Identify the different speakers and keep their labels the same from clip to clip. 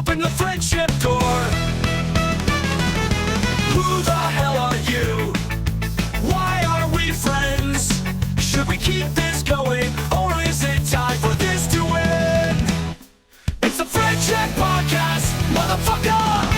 Speaker 1: Open the friendship door. Who the hell are you? Why are we friends? Should we keep this going, or is it time for this to end? It's the Friend Check Podcast, motherfucker!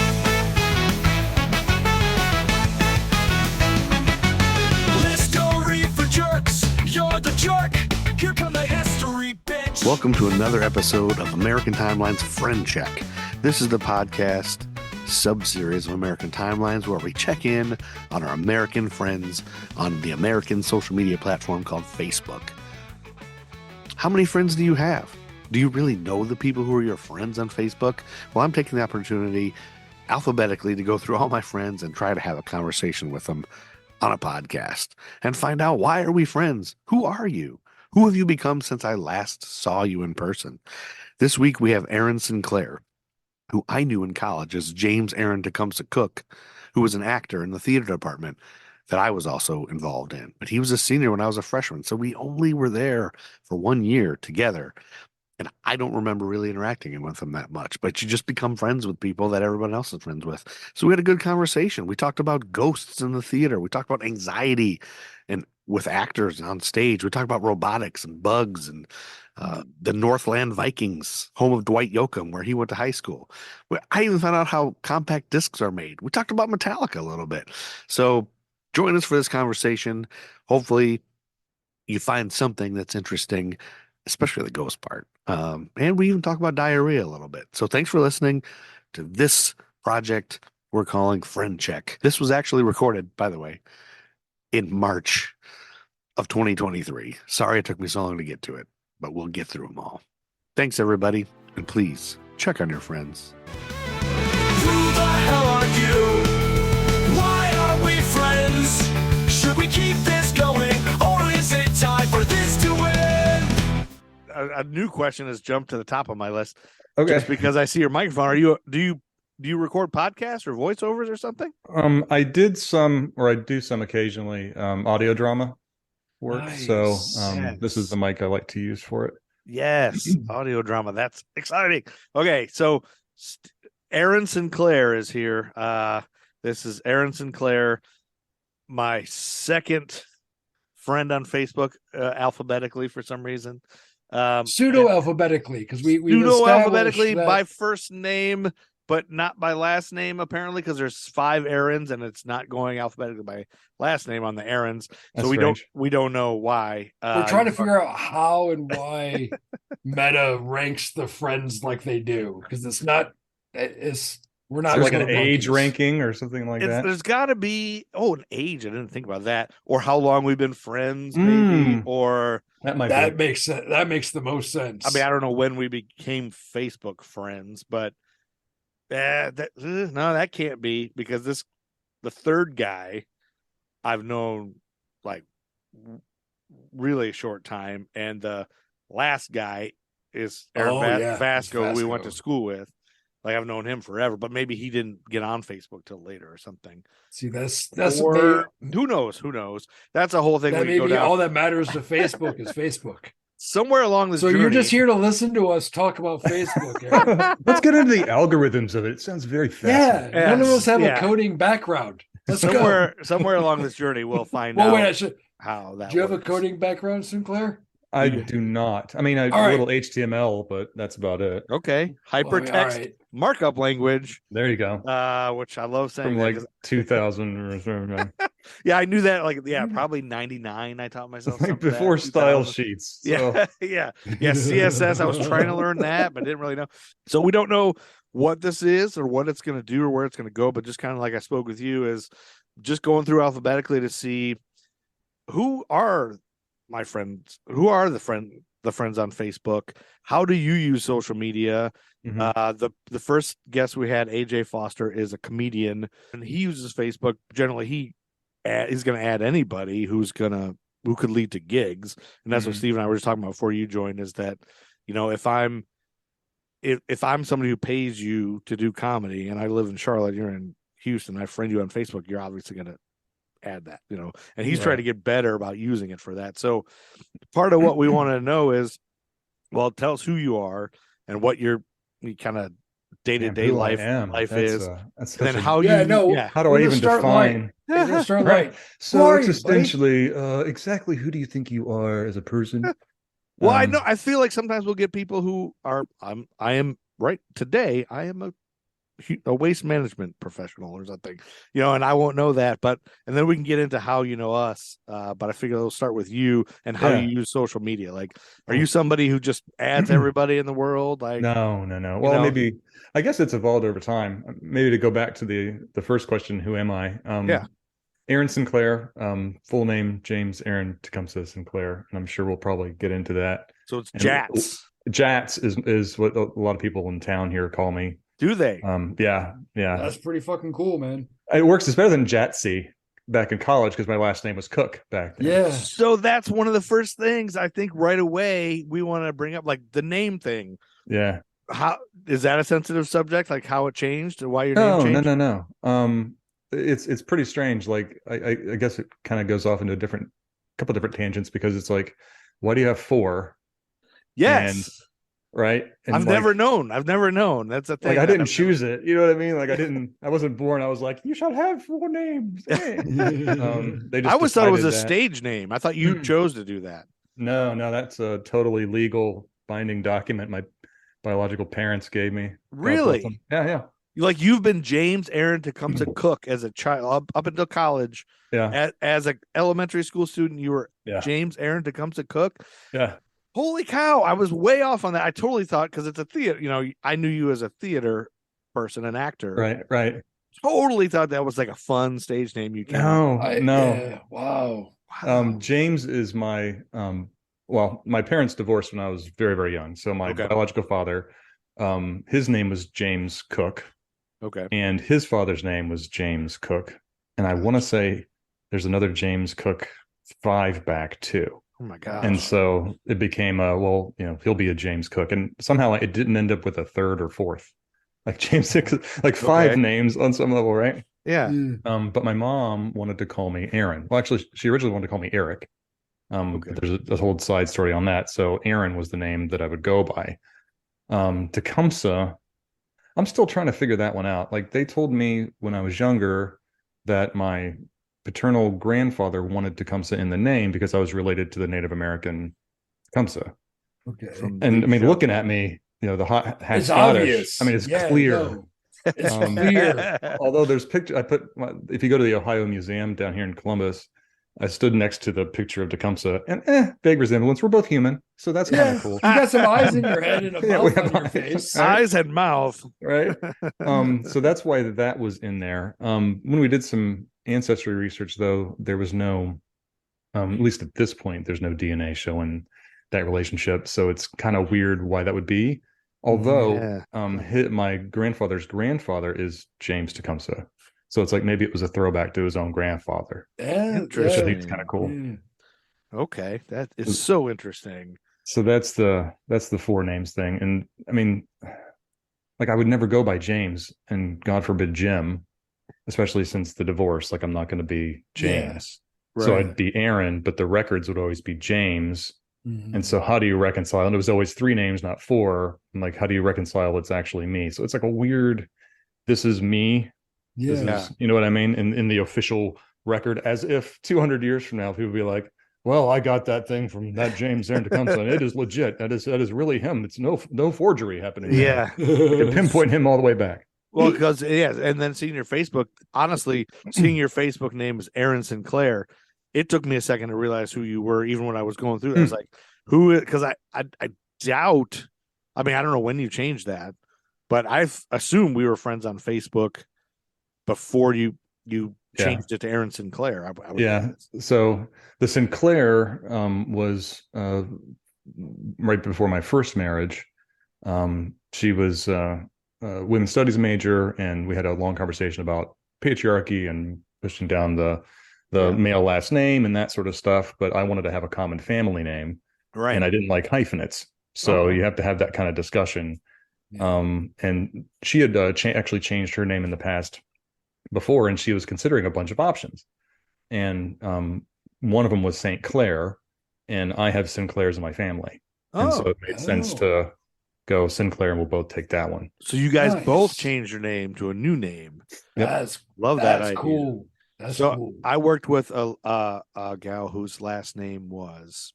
Speaker 1: Let's go read for jerks. You're the jerk. Here come the history, bitch.
Speaker 2: Welcome to another episode of American Timeline's Friend Check. This is the podcast sub-series of American Timelines where we check in on our American friends on the American social media platform called Facebook. How many friends do you have? Do you really know the people who are your friends on Facebook? Well, I'm taking the opportunity alphabetically to go through all my friends and try to have a conversation with them on a podcast and find out, why are we friends? Who are you? Who have you become since I last saw you in person? This week we have Aaron Sinclair, who I knew in college as James Aaron Tecumseh Cook, who was an actor in the theater department that I was also involved in. But he was a senior when I was a freshman, so we only were there for 1 year together. And I don't remember really interacting with him that much, but you just become friends with people that everyone else is friends with. So we had a good conversation. We talked about ghosts in the theater. We talked about anxiety and with actors on stage. We talked about robotics and bugs and the Northland Vikings, home of Dwight Yoakam, where he went to high school. I even found out how compact discs are made. We talked about Metallica a little bit. So join us for this conversation. Hopefully you find something that's interesting, especially the ghost part. And we even talk about diarrhea a little bit. So thanks for listening to this project we're calling Friend Check. This was actually recorded, by the way, in March of 2023. Sorry it took me so long to get to it, but we'll get through them all. Thanks, everybody. And please check on your friends.
Speaker 1: Who the hell are you? Why are we friends? Should we keep this going, or is it time for this to end?
Speaker 2: A new question has jumped to the top of my list.
Speaker 3: Okay.
Speaker 2: Just because I see your microphone. Do you record podcasts or voiceovers or something?
Speaker 3: I do some occasionally, audio drama work.
Speaker 2: Nice.
Speaker 3: So
Speaker 2: Yes.
Speaker 3: This is the mic I like to use for it.
Speaker 2: Yes, audio drama. That's exciting. Okay, so Aaron Sinclair is here. This is Aaron Sinclair, my second friend on Facebook, alphabetically for some reason.
Speaker 4: Pseudo-alphabetically, because we
Speaker 2: Pseudo-alphabetically
Speaker 4: established that-
Speaker 2: by first name, but not by last name, apparently, because there's 5 Aarons and it's not going alphabetically by last name on the Aarons.
Speaker 3: That's
Speaker 2: So
Speaker 3: strange.
Speaker 2: we don't know why.
Speaker 4: we're trying to figure out how and why Meta ranks the friends like they do, because we're not
Speaker 3: Is there like an
Speaker 4: little
Speaker 3: age
Speaker 4: monkeys.
Speaker 3: ranking or something like that.
Speaker 2: There's got to be an age. I didn't think about that, or how long we've been friends, maybe, or
Speaker 3: That might
Speaker 4: That
Speaker 3: be.
Speaker 4: makes sense. That makes the most sense.
Speaker 2: I mean, I don't know when we became Facebook friends, but that can't be, because the third guy I've known like really a short time, and the last guy is Aaron Vasco, who we went to school with. Like, I've known him forever, but maybe he didn't get on Facebook till later or something.
Speaker 4: See, that's
Speaker 2: Or who knows? That's a whole thing.
Speaker 4: that
Speaker 2: We can go
Speaker 4: maybe
Speaker 2: down.
Speaker 4: all that matters to Facebook is Facebook.
Speaker 2: Somewhere along this
Speaker 4: So
Speaker 2: journey.
Speaker 4: you're just here to listen to us talk about Facebook. Aaron.
Speaker 3: Let's get into the algorithms of it. It sounds very
Speaker 4: Yeah,
Speaker 3: fascinating.
Speaker 4: none of us have
Speaker 2: Yeah.
Speaker 4: a coding background. Let's go.
Speaker 2: somewhere along this journey, we'll find
Speaker 4: Well,
Speaker 2: out
Speaker 4: wait,
Speaker 2: how that.
Speaker 4: do you have a
Speaker 2: works.
Speaker 4: coding background, Sinclair?
Speaker 3: I do not. I mean,
Speaker 4: All
Speaker 3: a
Speaker 4: right.
Speaker 3: little HTML, but that's about it.
Speaker 2: Okay, hypertext
Speaker 4: All right.
Speaker 2: markup language,
Speaker 3: There you go.
Speaker 2: which I love saying.
Speaker 3: From
Speaker 2: that
Speaker 3: like
Speaker 2: 'cause-
Speaker 3: 2000 or something.
Speaker 2: yeah, I knew that. Like, probably 99. I taught myself
Speaker 3: Like
Speaker 2: something
Speaker 3: before
Speaker 2: that,
Speaker 3: style
Speaker 2: 2000.
Speaker 3: sheets. So.
Speaker 2: Yeah, yeah. CSS. I was trying to learn that, but didn't really know. So we don't know what this is or what it's going to do or where it's going to go. But just kind of like I spoke with you, is just going through alphabetically to see who are my friends, who are the friends on Facebook. How do you use social media?
Speaker 3: Mhm.
Speaker 2: The first guest we had, AJ Foster, is a comedian, and he uses Facebook. Generally, he's going to add anybody who could lead to gigs, and that's what
Speaker 3: Mhm.
Speaker 2: Steve and I were just talking about before you joined. Is that, if I'm somebody who pays you to do comedy, and I live in Charlotte, you're in Houston, I friend you on Facebook, you're obviously going to add that, and he's trying to get better about using it for that. So part of what we want to know is, well, tell us who you are and what you kind of day-to-day
Speaker 3: who I
Speaker 2: life
Speaker 3: am.
Speaker 2: Life
Speaker 3: that's
Speaker 2: is.
Speaker 3: that's
Speaker 2: And then
Speaker 3: such a,
Speaker 2: how
Speaker 4: Yeah,
Speaker 2: you
Speaker 4: no.
Speaker 2: yeah.
Speaker 3: how do
Speaker 4: We're
Speaker 3: I
Speaker 4: gonna
Speaker 3: even
Speaker 4: start
Speaker 3: define?
Speaker 4: light. We're gonna start
Speaker 3: Right.
Speaker 4: light. Who
Speaker 3: So
Speaker 4: are you, buddy?
Speaker 3: existentially, exactly who do you think you are as a person?
Speaker 2: Well, I know I feel like sometimes we'll get people who are I am right today. I am a waste management professional or something, and I won't know that, but and then we can get into how you know us. But I figure we'll start with you and how you
Speaker 3: Yeah.
Speaker 2: use social media. Like, are you somebody who just adds everybody in the world? Like,
Speaker 3: No. Well, maybe I guess it's evolved over time. Maybe to go back to the first question, who am I?
Speaker 2: Yeah.
Speaker 3: Aaron Sinclair, full name James Aaron Tecumseh Sinclair, and I'm sure we'll probably get into that.
Speaker 2: So it's
Speaker 3: And
Speaker 2: Jats.
Speaker 3: Jats is what a lot of people in town here call me.
Speaker 2: Do they?
Speaker 3: Yeah.
Speaker 4: That's pretty fucking cool, man.
Speaker 3: It works. It's better than Jatsy back in college because my last name was Cook back then.
Speaker 4: Yeah.
Speaker 2: So that's one of the first things I think right away we want to bring up, like the name thing.
Speaker 3: Yeah.
Speaker 2: How is that a sensitive subject? Like how it changed and why your name changed?
Speaker 3: No. It's pretty strange. Like I guess it kind of goes off into a couple different tangents because it's like, why do you have four?
Speaker 2: Yes.
Speaker 3: Right. And
Speaker 2: I've never known. That's a thing.
Speaker 3: Like I didn't choose it. You know what I mean? Like I wasn't born. I was like, you shall have four names. They just
Speaker 2: I always thought it was a
Speaker 3: decided that.
Speaker 2: stage name. I thought you chose to do that.
Speaker 3: No, that's a totally legal binding document my biological parents gave me.
Speaker 2: Really?
Speaker 3: Yeah.
Speaker 2: Like you've been James Aaron Tecumseh Cook as a child up until college.
Speaker 3: Yeah.
Speaker 2: As an elementary school student, you were
Speaker 3: Yeah.
Speaker 2: James Aaron Tecumseh Cook.
Speaker 3: Yeah.
Speaker 2: Holy cow! I was way off on that. I totally thought because it's a theater. I knew you as a theater person, an actor.
Speaker 3: Right.
Speaker 2: Totally thought that was like a fun stage name. You came
Speaker 3: No.
Speaker 4: Yeah, wow.
Speaker 3: James is my well, my parents divorced when I was very, very young. So my biological father, his name was James Cook.
Speaker 2: Okay.
Speaker 3: And his father's name was James Cook. And I want to say there's another James Cook 5 back too.
Speaker 2: Oh my god!
Speaker 3: And so it became he'll be a James Cook, and somehow it didn't end up with a third or fourth, like James 6, like 5 names on some level, right?
Speaker 2: Yeah.
Speaker 3: But my mom wanted to call me Aaron. Well, actually, she originally wanted to call me Eric. But there's a whole side story on that. So Aaron was the name that I would go by. Tecumseh, I'm still trying to figure that one out. Like they told me when I was younger that my paternal grandfather wanted Tecumseh in the name because I was related to the Native American Tecumseh.
Speaker 4: Okay.
Speaker 3: And I mean, looking at me, the hot hat
Speaker 4: It's
Speaker 3: Scottish.
Speaker 4: obvious.
Speaker 3: I mean, it's clear.
Speaker 4: No. It's clear.
Speaker 3: Although there's picture, if you go to the Ohio Museum down here in Columbus, I stood next to the picture of Tecumseh, and big resemblance. We're both human, so that's kind of cool.
Speaker 4: You got some eyes in your head and a
Speaker 3: Yeah, we
Speaker 4: mouth
Speaker 3: have
Speaker 4: on your
Speaker 3: eyes.
Speaker 4: face.
Speaker 2: Eyes and mouth.
Speaker 3: Right. So that's why that was in there. When we did some ancestry research, though, there was no, at least at this point, there's no DNA showing that relationship. So it's kind of weird why that would be. Although my grandfather's grandfather is James Tecumseh. So it's like maybe it was a throwback to his own grandfather.
Speaker 4: Yeah,
Speaker 3: Which I think is kind of cool.
Speaker 4: Yeah.
Speaker 2: Okay, that is so interesting.
Speaker 3: So that's the 4 names thing. And I mean, like I would never go by James, and God forbid Jim, especially since the divorce. Like I'm not going to be James.
Speaker 2: Yeah.
Speaker 3: So
Speaker 2: Right.
Speaker 3: I'd be Aaron, but the records would always be James.
Speaker 4: Mhm.
Speaker 3: And so how do you reconcile? And it was always 3 names, not 4. And like, how do you reconcile it's actually me? So it's like a weird, this is me. This is, you know what I mean? In the official record, as if 200 years from now, people be like, well, I got that thing from that James Aaron Tecumseh, and it is legit. That is really him. It's no forgery happening.
Speaker 2: Yeah.
Speaker 3: You can pinpoint him all the way back.
Speaker 2: Well, because and then seeing your Facebook, honestly, seeing your Facebook name is Aaron Sinclair, it took me a second to realize who you were, even when I was going through that. I was like, who? Because I doubt. I mean, I don't know when you changed that, but I assume we were friends on Facebook before you changed it to Aaron Sinclair. I would guess.
Speaker 3: So the Sinclair was right before my first marriage. She was a women's studies major, and we had a long conversation about patriarchy and pushing down the male last name and that sort of stuff. But I wanted to have a common family name,
Speaker 2: Right.
Speaker 3: and I didn't like hyphenates. So you have to have that kind of discussion. And she had actually changed her name in the past before, and she was considering a bunch of options. And one of them was St. Clair, and I have Sinclairs in my family. And so it made sense to go Sinclair, and we'll both take that one.
Speaker 2: So you guys
Speaker 4: Nice.
Speaker 2: both changed your name to a new name.
Speaker 3: Yep.
Speaker 2: Love that
Speaker 4: That's
Speaker 2: idea.
Speaker 4: cool. That's
Speaker 2: So
Speaker 4: cool.
Speaker 2: I worked with a gal whose last name was,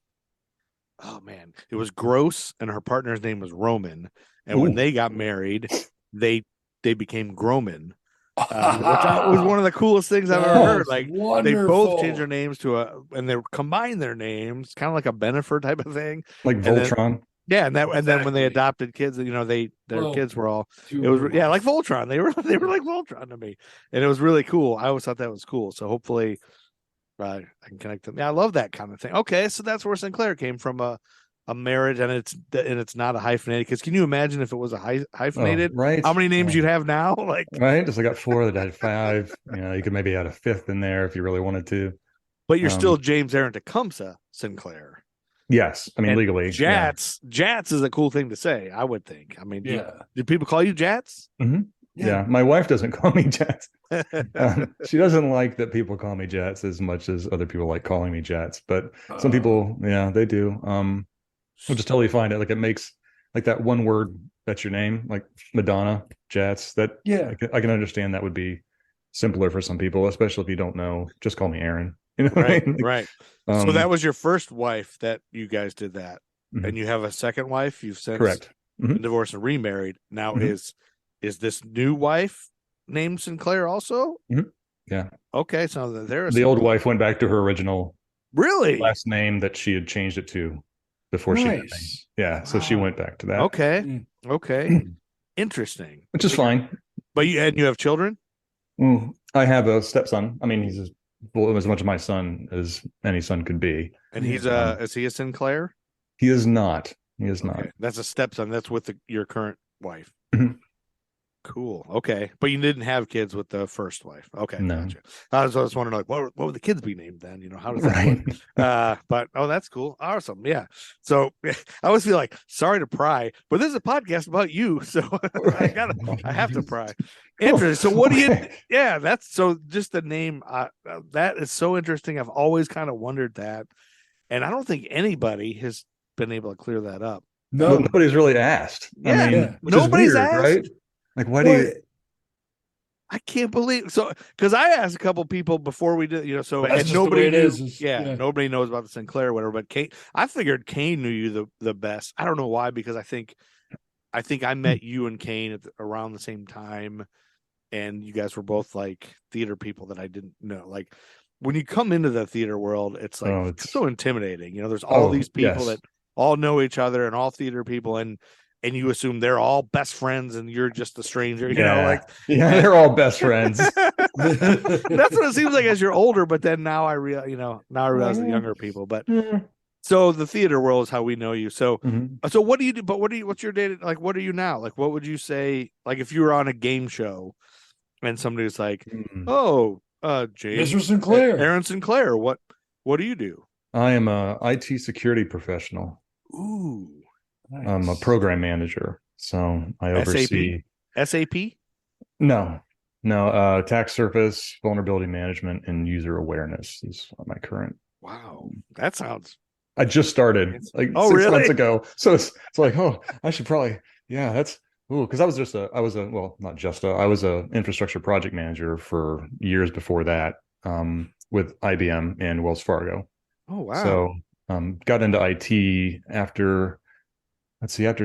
Speaker 2: oh man, it was Gross, and her partner's name was Roman. And when
Speaker 3: Ooh.
Speaker 2: they got married, they became Groman, which was one of the coolest things I've ever heard. Like they both changed their names to and they combined their names, kind of like a Benifer type of thing.
Speaker 3: Like
Speaker 2: And then-
Speaker 3: Voltron.
Speaker 2: Yeah, and then when they
Speaker 4: Exactly.
Speaker 2: adopted kids, their kids were all
Speaker 4: Two
Speaker 2: it was
Speaker 4: of
Speaker 2: yeah
Speaker 4: them.
Speaker 2: like Voltron. They were like Voltron to me, and it was really cool. I always thought that was cool. So hopefully, I can connect them. Yeah, I love that kind of thing. Okay, so that's where Sinclair came from, a marriage, and it's not a hyphenated. Because can you imagine if it was a hyphenated?
Speaker 3: Right.
Speaker 2: How many names you'd have now? Like
Speaker 3: Right. Just I got 4 that had 5. You could maybe add a 5th in there if you really wanted to.
Speaker 2: but you're still James Aaron Tecumseh Sinclair.
Speaker 3: Yes. I mean,
Speaker 2: And
Speaker 3: legally.
Speaker 2: Jats is a cool thing to say, I would think. I mean,
Speaker 4: Yeah.
Speaker 2: do people call you Jats?
Speaker 3: Yeah. My wife doesn't call me Jats. She doesn't like that people call me Jats as much as other people like calling me Jats. But some people, they do. Which is totally fine. Like it makes like that one word that's your name, like Madonna, Jats. That I can understand that would be simpler for some people, especially if you don't know. Just call me Aaron. You know what I
Speaker 2: Right,
Speaker 3: mean?
Speaker 2: right. So that was your first wife that you guys did that,
Speaker 3: Mhm.
Speaker 2: and you have a second wife. You've since
Speaker 3: Correct.
Speaker 2: been divorced and remarried. Now
Speaker 3: Mhm.
Speaker 2: is this new wife named Sinclair also?
Speaker 3: Yeah.
Speaker 2: Okay, so there's
Speaker 3: The old wife went back to her original
Speaker 2: really
Speaker 3: last name that she had changed it to before she met me.
Speaker 4: Nice.
Speaker 3: Yeah. So she
Speaker 4: Wow.
Speaker 3: went back to that.
Speaker 2: okay, okay, interesting.
Speaker 3: Which is fine.
Speaker 2: But you have children.
Speaker 3: I have a stepson. I mean, he's as much of my son as any son could be.
Speaker 2: And he's is he a Sinclair?
Speaker 3: He is not. He is not.
Speaker 2: Okay. That's a stepson. That's with your current wife.
Speaker 3: Mhm.
Speaker 2: Cool. Okay, but you didn't have kids with the first wife. Okay,
Speaker 3: No.
Speaker 2: gotcha. I was wondering, like, what would the kids be named then? How does that work? But that's cool. Awesome. Yeah. So I always feel like sorry to pry, but this is a podcast about you, so I have to pry. Interesting. So what do you? Yeah, that's so. Just the name. That is so interesting. I've always kind of wondered that, and I don't think anybody has been able to clear that up.
Speaker 3: No, nobody's really asked.
Speaker 2: Yeah,
Speaker 3: I mean, which is
Speaker 2: nobody's
Speaker 3: weird,
Speaker 2: asked.
Speaker 3: right? Like, why do you?
Speaker 2: I can't believe so because I asked a couple people before we did, so
Speaker 4: That's
Speaker 2: and
Speaker 4: just
Speaker 2: nobody
Speaker 4: the way it
Speaker 2: knew,
Speaker 4: is.
Speaker 2: nobody knows about the Sinclair or whatever. But Kane, I figured Kane knew you the best. I don't know why, because I think I met you and Kane around the same time, and you guys were both like theater people that I didn't know. Like when you come into the theater world, it's like it's so intimidating. There's all these people that all know each other and all theater people, and you assume they're all best friends and you're just a stranger,
Speaker 3: they're all best friends.
Speaker 2: That's what it seems like as you're older. But then now I realize the younger people. But so the theater world is how we know you. So so what do you do? But what's your day like? What are you now? Like, what would you say? Like if you were on a game show and somebody was like, "Oh, James
Speaker 4: Mr. Sinclair,
Speaker 2: Aaron Sinclair, what do you do?"
Speaker 3: I am a IT security professional.
Speaker 2: Ooh.
Speaker 4: Nice.
Speaker 3: I'm a program manager, so I oversee
Speaker 2: SAP.
Speaker 3: No, attack surface, vulnerability management, and user awareness is my current.
Speaker 2: Wow, that sounds.
Speaker 3: I just started like 6 months ago, so it's like, I should probably, that's because I was a infrastructure project manager for years before that, with IBM and Wells Fargo.
Speaker 2: Oh wow!
Speaker 3: So got into IT after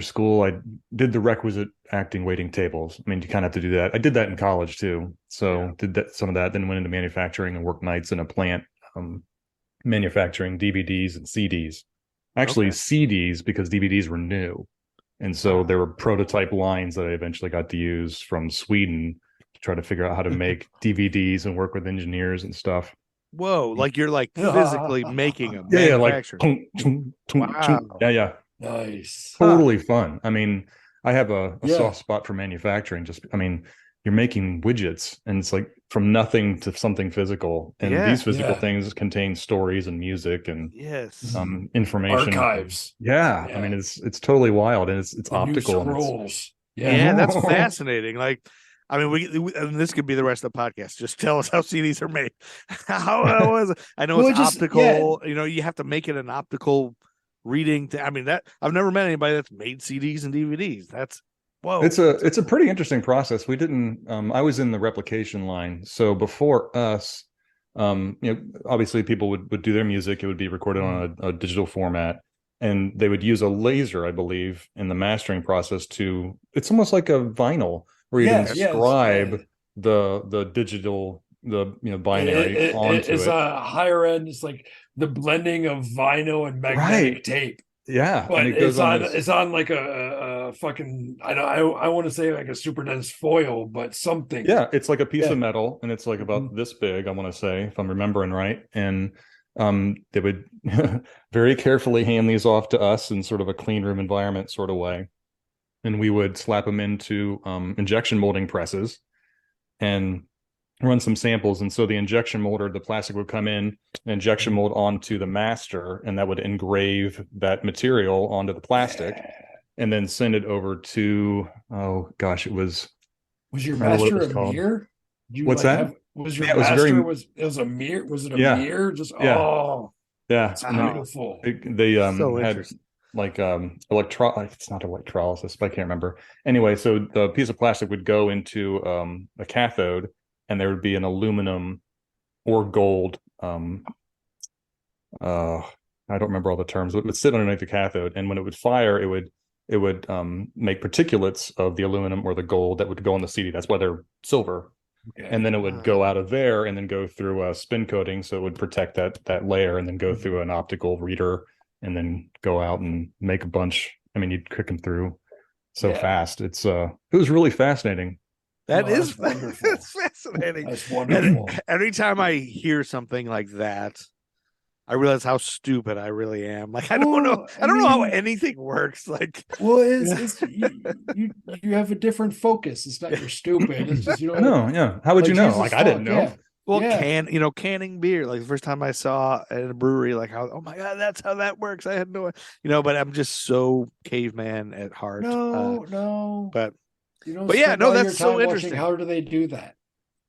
Speaker 3: school. I did the requisite acting waiting tables. I mean, you kind of have to do that. I did that in college too. So did some of that, then went into manufacturing and worked nights in a plant, manufacturing DVDs and CDs. Actually CDs, because DVDs were new. And so there were prototype lines that I eventually got to use from Sweden to try to figure out how to make DVDs and work with engineers and stuff.
Speaker 2: Whoa, like you're like physically making them.
Speaker 3: Yeah, like
Speaker 2: wow.
Speaker 3: Yeah.
Speaker 4: Nice.
Speaker 3: Totally fun. I mean, I have a soft spot for manufacturing. You're making widgets, and it's like from nothing to something physical. And these physical things contain stories and music and information.
Speaker 4: Archives.
Speaker 3: Yeah. I mean, it's totally wild, and it's optical.
Speaker 4: Scrolls.
Speaker 2: Yeah, that's fascinating. Like, I mean, and this could be the rest of the podcast. Just tell us how CDs are made. How was it? I know it's optical. You have to make it an optical reading. I mean, that I've never met anybody that's made CDs and DVDs. That's whoa.
Speaker 3: It's a pretty interesting process. We didn't. I was in the replication line, so before us, obviously people would do their music. It would be recorded on a digital format, and they would use a laser, I believe, in the mastering process to. It's almost like a vinyl where you inscribe the digital, binary onto
Speaker 4: it's
Speaker 3: it.
Speaker 4: a higher end. It's like the blending of vinyl and magnetic tape.
Speaker 3: Yeah,
Speaker 4: but
Speaker 3: and it goes
Speaker 4: it's on like a fucking I want to say like a super dense foil, but something.
Speaker 3: Yeah, it's like a piece of metal, and it's like about this big, I want to say, if I'm remembering right. And they would very carefully hand these off to us in sort of a clean room environment sort of way, and we would slap them into injection molding presses and run some samples. And so the injection molder, the plastic would come in, injection mold onto the master, and that would engrave that material onto the plastic, and then send it over to it was
Speaker 4: your master a mirror?
Speaker 3: What's that?
Speaker 4: Was your master was a mirror? Was it a mirror? Just
Speaker 3: it's
Speaker 4: beautiful.
Speaker 3: They had like it's not electrolysis, but I can't remember. Anyway, so the piece of plastic would go into a cathode, and there would be an aluminum or gold. I don't remember all the terms. It would sit underneath the cathode, and when it would fire, it would make particulates of the aluminum or the gold that would go on the CD. That's why they're silver. Okay. And then it would go out of there and then go through a spin coating, so it would protect that layer, and then go through an optical reader, and then go out and make a bunch. I mean, you'd click them through so fast. It was really fascinating.
Speaker 2: That's wonderful. It's fascinating.
Speaker 4: That's wonderful.
Speaker 2: And every time I hear something like that, I realize how stupid I really am. Like, I don't know how anything works. Like,
Speaker 4: well, it's you have a different focus. It's not you're stupid. It's just
Speaker 3: How would you know? Like, I didn't know.
Speaker 4: Yeah.
Speaker 2: Well, canning beer. Like the first time I saw at a brewery, like how, oh my God, that's how that works. I had no, but I'm just so caveman at heart.
Speaker 4: No.
Speaker 2: But
Speaker 4: yeah, that's so interesting. How do they do that?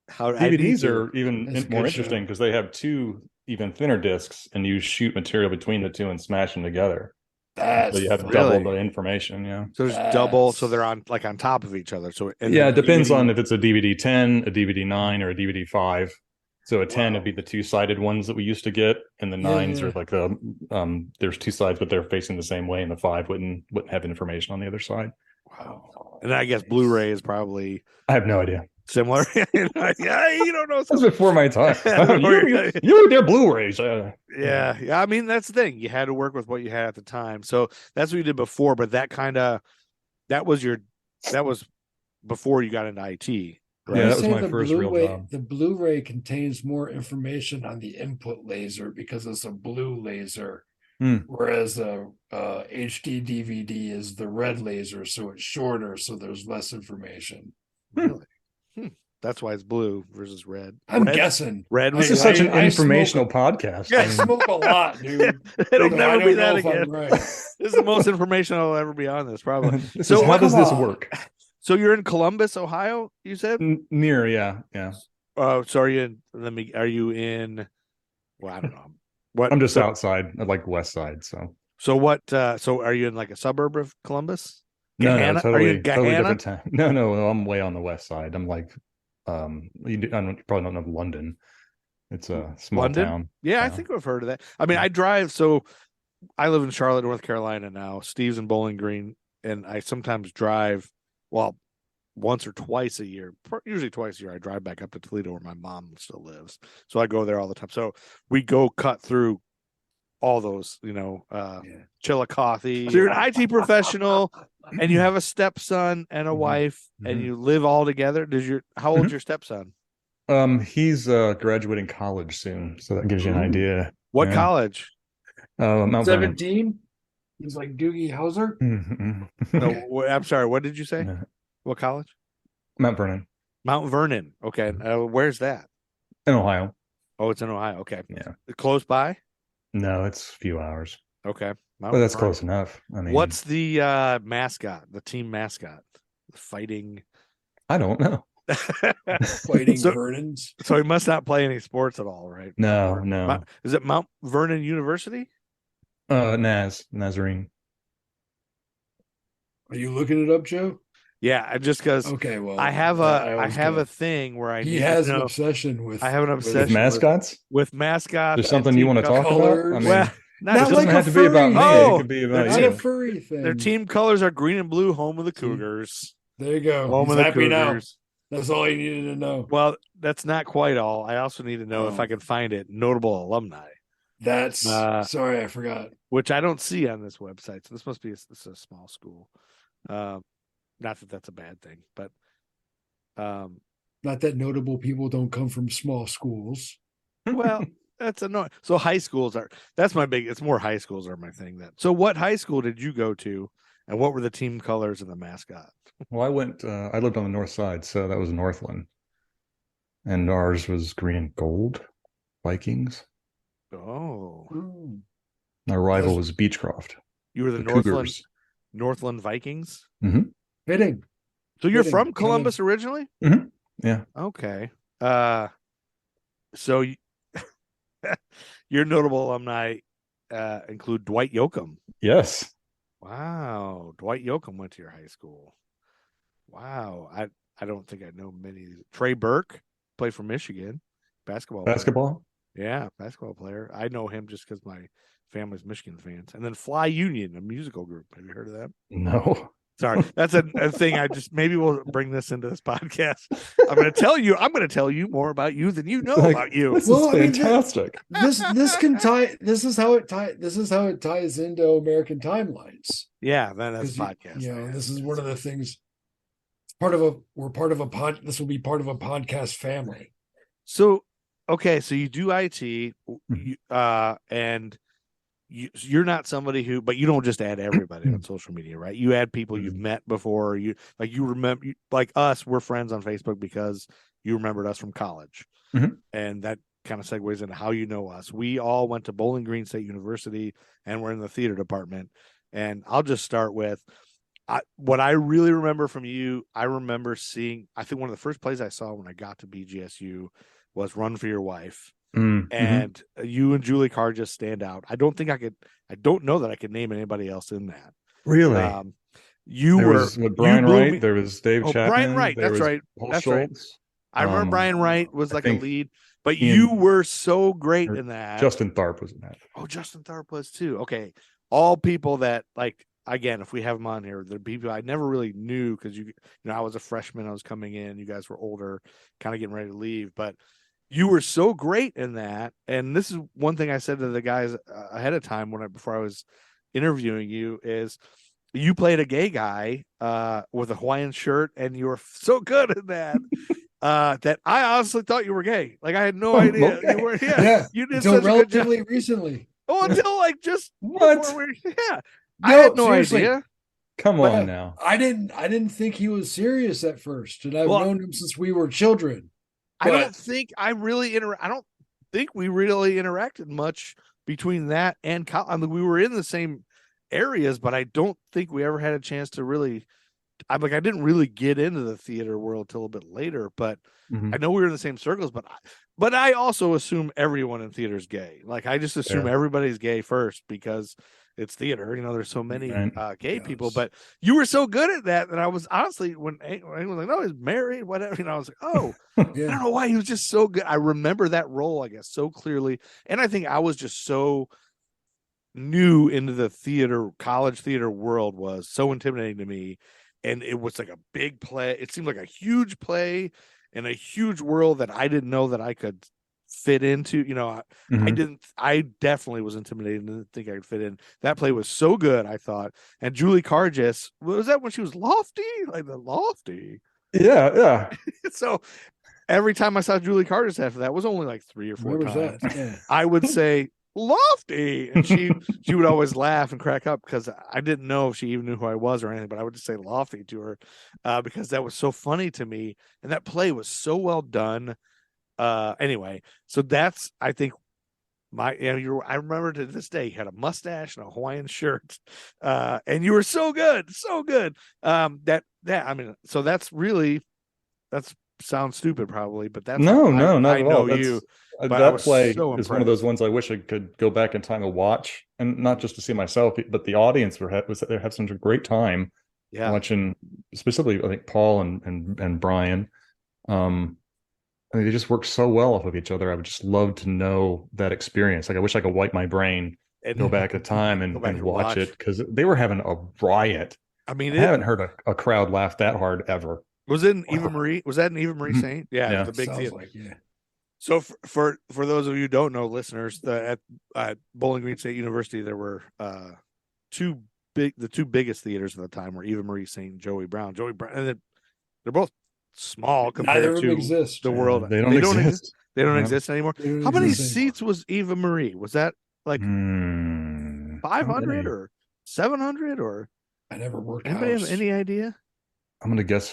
Speaker 3: How DVDs are even more interesting because they have two even thinner discs, and you shoot material between the two and smash them together. So you have double the information. Yeah.
Speaker 2: So there's double. So they're on top of each other. So
Speaker 3: it depends on if it's a DVD 10, a DVD 9, or a DVD 5. So a 10 would be the two-sided ones that we used to get, and the 9s are like there's two sides, but they're facing the same way, and the 5 wouldn't have information on the other side.
Speaker 2: Wow. And I guess Blu-ray is probably,
Speaker 3: I have no idea.
Speaker 2: Similar. You don't know.
Speaker 3: That's before my time. you were their Blu-rays.
Speaker 2: Yeah. I mean, that's the thing. You had to work with what you had at the time. So that's what you did before. But that was before you got into IT.
Speaker 3: Right? Yeah, that was my first real job.
Speaker 4: The Blu-ray contains more information on the input laser because it's a blue laser, whereas a HD DVD is the red laser, so it's shorter, so there's less information.
Speaker 2: Really? That's why it's blue versus red.
Speaker 4: I'm guessing.
Speaker 3: Red. This is such an informational podcast.
Speaker 4: I smoke a lot, dude.
Speaker 2: It'll never be that again. Right. This is the most information I'll ever be on this, probably.
Speaker 3: So how does this work?
Speaker 2: So you're in Columbus, Ohio, you said?
Speaker 3: Near, yeah.
Speaker 2: So are you in? Well, I don't know. What?
Speaker 3: I'm just outside, like west side.
Speaker 2: So what? So are you in like a suburb of Columbus?
Speaker 3: No, totally,
Speaker 2: are you in
Speaker 3: totally different time. No, I'm way on the west side. I'm like, you probably don't know London. It's a small town.
Speaker 2: Yeah, I think I've heard of that. I mean, I drive. So I live in Charlotte, North Carolina now. Steve's in Bowling Green, and I sometimes drive. Well, once or twice a year, usually twice a year, I drive back up to Toledo where my mom still lives. So I go there all the time. So we go cut through all those, Chillicothe. So you're an IT professional, and you have a stepson and a wife, and you live all together. How old's your stepson?
Speaker 3: He's graduating college soon, so that gives you an idea.
Speaker 2: What college?
Speaker 3: Mount
Speaker 4: 17. He's like Doogie Howser.
Speaker 2: No, I'm sorry. What did you say? What college?
Speaker 3: Mount Vernon.
Speaker 2: Mount Vernon. Okay. Where's that?
Speaker 3: In Ohio.
Speaker 2: Oh, it's in Ohio. Okay.
Speaker 3: Yeah.
Speaker 2: Close by?
Speaker 3: No, it's a few hours.
Speaker 2: Okay.
Speaker 3: But that's close enough. I mean,
Speaker 2: what's the mascot, the team mascot? The fighting.
Speaker 3: I don't know.
Speaker 4: Fighting Vernons.
Speaker 2: So he must not play any sports at all, right?
Speaker 3: No.
Speaker 2: Is it Mount Vernon University?
Speaker 3: Nazarene.
Speaker 4: Are you looking it up, Joe?
Speaker 2: Yeah, just because
Speaker 4: Okay, well,
Speaker 2: I have a thing where I
Speaker 4: he
Speaker 2: need
Speaker 4: has
Speaker 2: to
Speaker 4: an
Speaker 2: know.
Speaker 4: obsession with
Speaker 2: I have an
Speaker 3: With
Speaker 2: obsession
Speaker 3: mascots?
Speaker 2: with mascots.
Speaker 3: There's
Speaker 2: and
Speaker 3: something you
Speaker 2: team
Speaker 3: want to talk about? I
Speaker 4: colors.
Speaker 3: mean,
Speaker 2: Well, not
Speaker 3: it
Speaker 4: Not
Speaker 3: doesn't
Speaker 4: like a
Speaker 3: have to be about
Speaker 4: furry
Speaker 3: me.
Speaker 2: thing.
Speaker 3: It could be about
Speaker 4: Not a
Speaker 3: you.
Speaker 4: furry thing.
Speaker 2: Their team colors are green and blue, home of the
Speaker 4: See?
Speaker 2: Cougars.
Speaker 4: There you go.
Speaker 2: Home
Speaker 4: He's
Speaker 2: of the
Speaker 4: happy now.
Speaker 2: Cougars.
Speaker 4: That's all he needed to know.
Speaker 2: Well, that's not quite all. I also need to know if
Speaker 4: Oh.
Speaker 2: I can find it. Notable alumni,
Speaker 4: That's sorry, I forgot.
Speaker 2: which I don't see on this website. So this must be this is a small school. Not that that's a bad thing, but
Speaker 4: Not that notable people don't come from small schools.
Speaker 2: well, that's annoying. So high schools are that's my big. It's more high schools are my thing. Then. So what high school did you go to, and what were the team colors and the mascot?
Speaker 3: Well, I lived on the north side, so that was Northland. And ours was green and gold, Vikings.
Speaker 2: Oh,
Speaker 3: Our rival was Beechcroft.
Speaker 2: you were the
Speaker 3: Cougars.
Speaker 2: Northland Vikings.
Speaker 3: Mm-hmm.
Speaker 4: Fitting.
Speaker 2: So you're
Speaker 4: Fitting.
Speaker 2: from Columbus originally?
Speaker 3: Mm-hmm. Yeah.
Speaker 2: Okay. So your notable alumni include Dwight Yoakam.
Speaker 3: Yes.
Speaker 2: Wow, Dwight Yoakam went to your high school. Wow, I don't think I know many. Trey Burke played for Michigan, basketball.
Speaker 3: Basketball?
Speaker 2: Player. Yeah, basketball player. I know him just because my family's Michigan fans. And then Fly Union, a musical group. Have you heard of that?
Speaker 3: No.
Speaker 2: Sorry, that's a thing. I just maybe we'll bring this into this podcast. I'm going to tell you more about you than you know about you.
Speaker 3: This
Speaker 4: Well,
Speaker 3: is
Speaker 4: I mean,
Speaker 3: fantastic.
Speaker 4: This can tie. This is how it ties into American timelines.
Speaker 2: Yeah, then that's a
Speaker 4: 'Cause
Speaker 2: podcast.
Speaker 4: You know, this is one of the things. We're part of a pod. This will be part of a podcast family.
Speaker 2: So, okay, so you do IT, and you're not somebody who, but you don't just add everybody on social media, right? You add people you've met before. You remember, like us, we're friends on Facebook because you remembered us from college, and that kind of segues into how you know us. We all went to Bowling Green State University, and we're in the theater department. And I'll just start with what I really remember from you. I remember seeing. I think one of the first plays I saw when I got to BGSU was Run for Your Wife. And you and Julie Carr just stand out. I don't know that I could name anybody else in that.
Speaker 3: Really?
Speaker 2: There
Speaker 3: was Brian Wright. There was Dave Chapman.
Speaker 2: Brian Wright. That's right.
Speaker 3: That's right.
Speaker 2: I remember Brian Wright was like a lead, but
Speaker 3: Ian,
Speaker 2: you were so great in that.
Speaker 3: Justin Tharp was in that.
Speaker 2: Oh, Justin Tharp was too. Okay. All people that, like, again, if we have them on here, they're people I never really knew because I was a freshman. I was coming in. You guys were older, kind of getting ready to leave, but you were so great in that. And this is one thing I said to the guys ahead of time before I was interviewing you is you played a gay guy with a Hawaiian shirt, and you were so good at that that I honestly thought you were gay. Like I had no idea.
Speaker 4: Okay.
Speaker 2: You were. Yeah, you did
Speaker 4: until
Speaker 2: such
Speaker 4: relatively
Speaker 2: a good job.
Speaker 4: recently.
Speaker 2: Oh, until like just
Speaker 3: what?
Speaker 2: I had no
Speaker 4: seriously.
Speaker 2: idea.
Speaker 3: Come on now.
Speaker 4: I didn't think he was serious at first, and I've known him since we were children.
Speaker 2: I don't think we really interacted much between that and college. I mean, we were in the same areas, but I don't think we ever had a chance to really. I didn't really get into the theater world till a bit later, but I know we were in the same circles. But I also assume everyone in theater is gay. Like I just assume everybody's gay first because it's theater. There's so many gay people, but you were so good at that I was honestly, when anyone was like, no, he's married, whatever, I was like, oh, I don't know why he was just so good. I remember that role, I guess, so clearly. And I think I was just so new into the college theater world was so intimidating to me. And it was like a big play. It seemed like a huge play in a huge world that I didn't know that I could fit into. I definitely was intimidated and didn't think I could fit in. That play was so good, I thought. And Julie Cargis, was that when she was Lofty? Like the Lofty.
Speaker 3: Yeah.
Speaker 2: So every time I saw Julie Cargis after that, was only like 3 or 4 times.
Speaker 4: Yeah.
Speaker 2: I would say Lofty, and she would always laugh and crack up because I didn't know if she even knew who I was or anything, but I would just say Lofty to her because that was so funny to me, and that play was so well done. Anyway, so that's, I think, I remember to this day, you had a mustache and a Hawaiian shirt, and you were so good. So that's sounds stupid probably, but that's
Speaker 3: no, not
Speaker 2: I
Speaker 3: at
Speaker 2: know
Speaker 3: all.
Speaker 2: you.
Speaker 5: but I
Speaker 3: that
Speaker 5: was
Speaker 3: play
Speaker 5: so
Speaker 3: is one of
Speaker 5: impressed.
Speaker 3: those ones I wish I could go back in time and watch, and not just to see myself, but the audience was they have such a great time
Speaker 5: Yeah.
Speaker 3: watching, specifically I think Paul and Brian. I mean, they just work so well off of each other. I would just love to know that experience. Like, I wish I could wipe my brain,
Speaker 5: And
Speaker 3: go back in time,
Speaker 5: go back
Speaker 3: and watch it, because they were having a riot.
Speaker 5: I mean,
Speaker 3: I haven't heard a crowd laugh that hard ever.
Speaker 5: was it in Eva Marie? Was that in Eva Marie
Speaker 3: Mhm.
Speaker 5: Saint? Yeah,
Speaker 3: Yeah.
Speaker 5: the big
Speaker 4: Sounds
Speaker 5: theater.
Speaker 4: like, yeah.
Speaker 5: So for those of you who don't know, listeners, at Bowling Green State University, there were the two biggest theaters at the time were Eva Marie Saint and Joey Brown. And they're both small compared
Speaker 4: Neither of them
Speaker 5: to
Speaker 4: exist.
Speaker 5: the world.
Speaker 3: They don't exist.
Speaker 5: They don't
Speaker 3: No.
Speaker 5: exist anymore.
Speaker 4: They don't
Speaker 5: How many
Speaker 4: exist anymore.
Speaker 5: seats was Eva Marie? Was that like
Speaker 3: Hmm.
Speaker 5: 500 or 700 or
Speaker 4: I never worked
Speaker 5: anybody
Speaker 4: house.
Speaker 5: have any idea?
Speaker 3: I'm gonna guess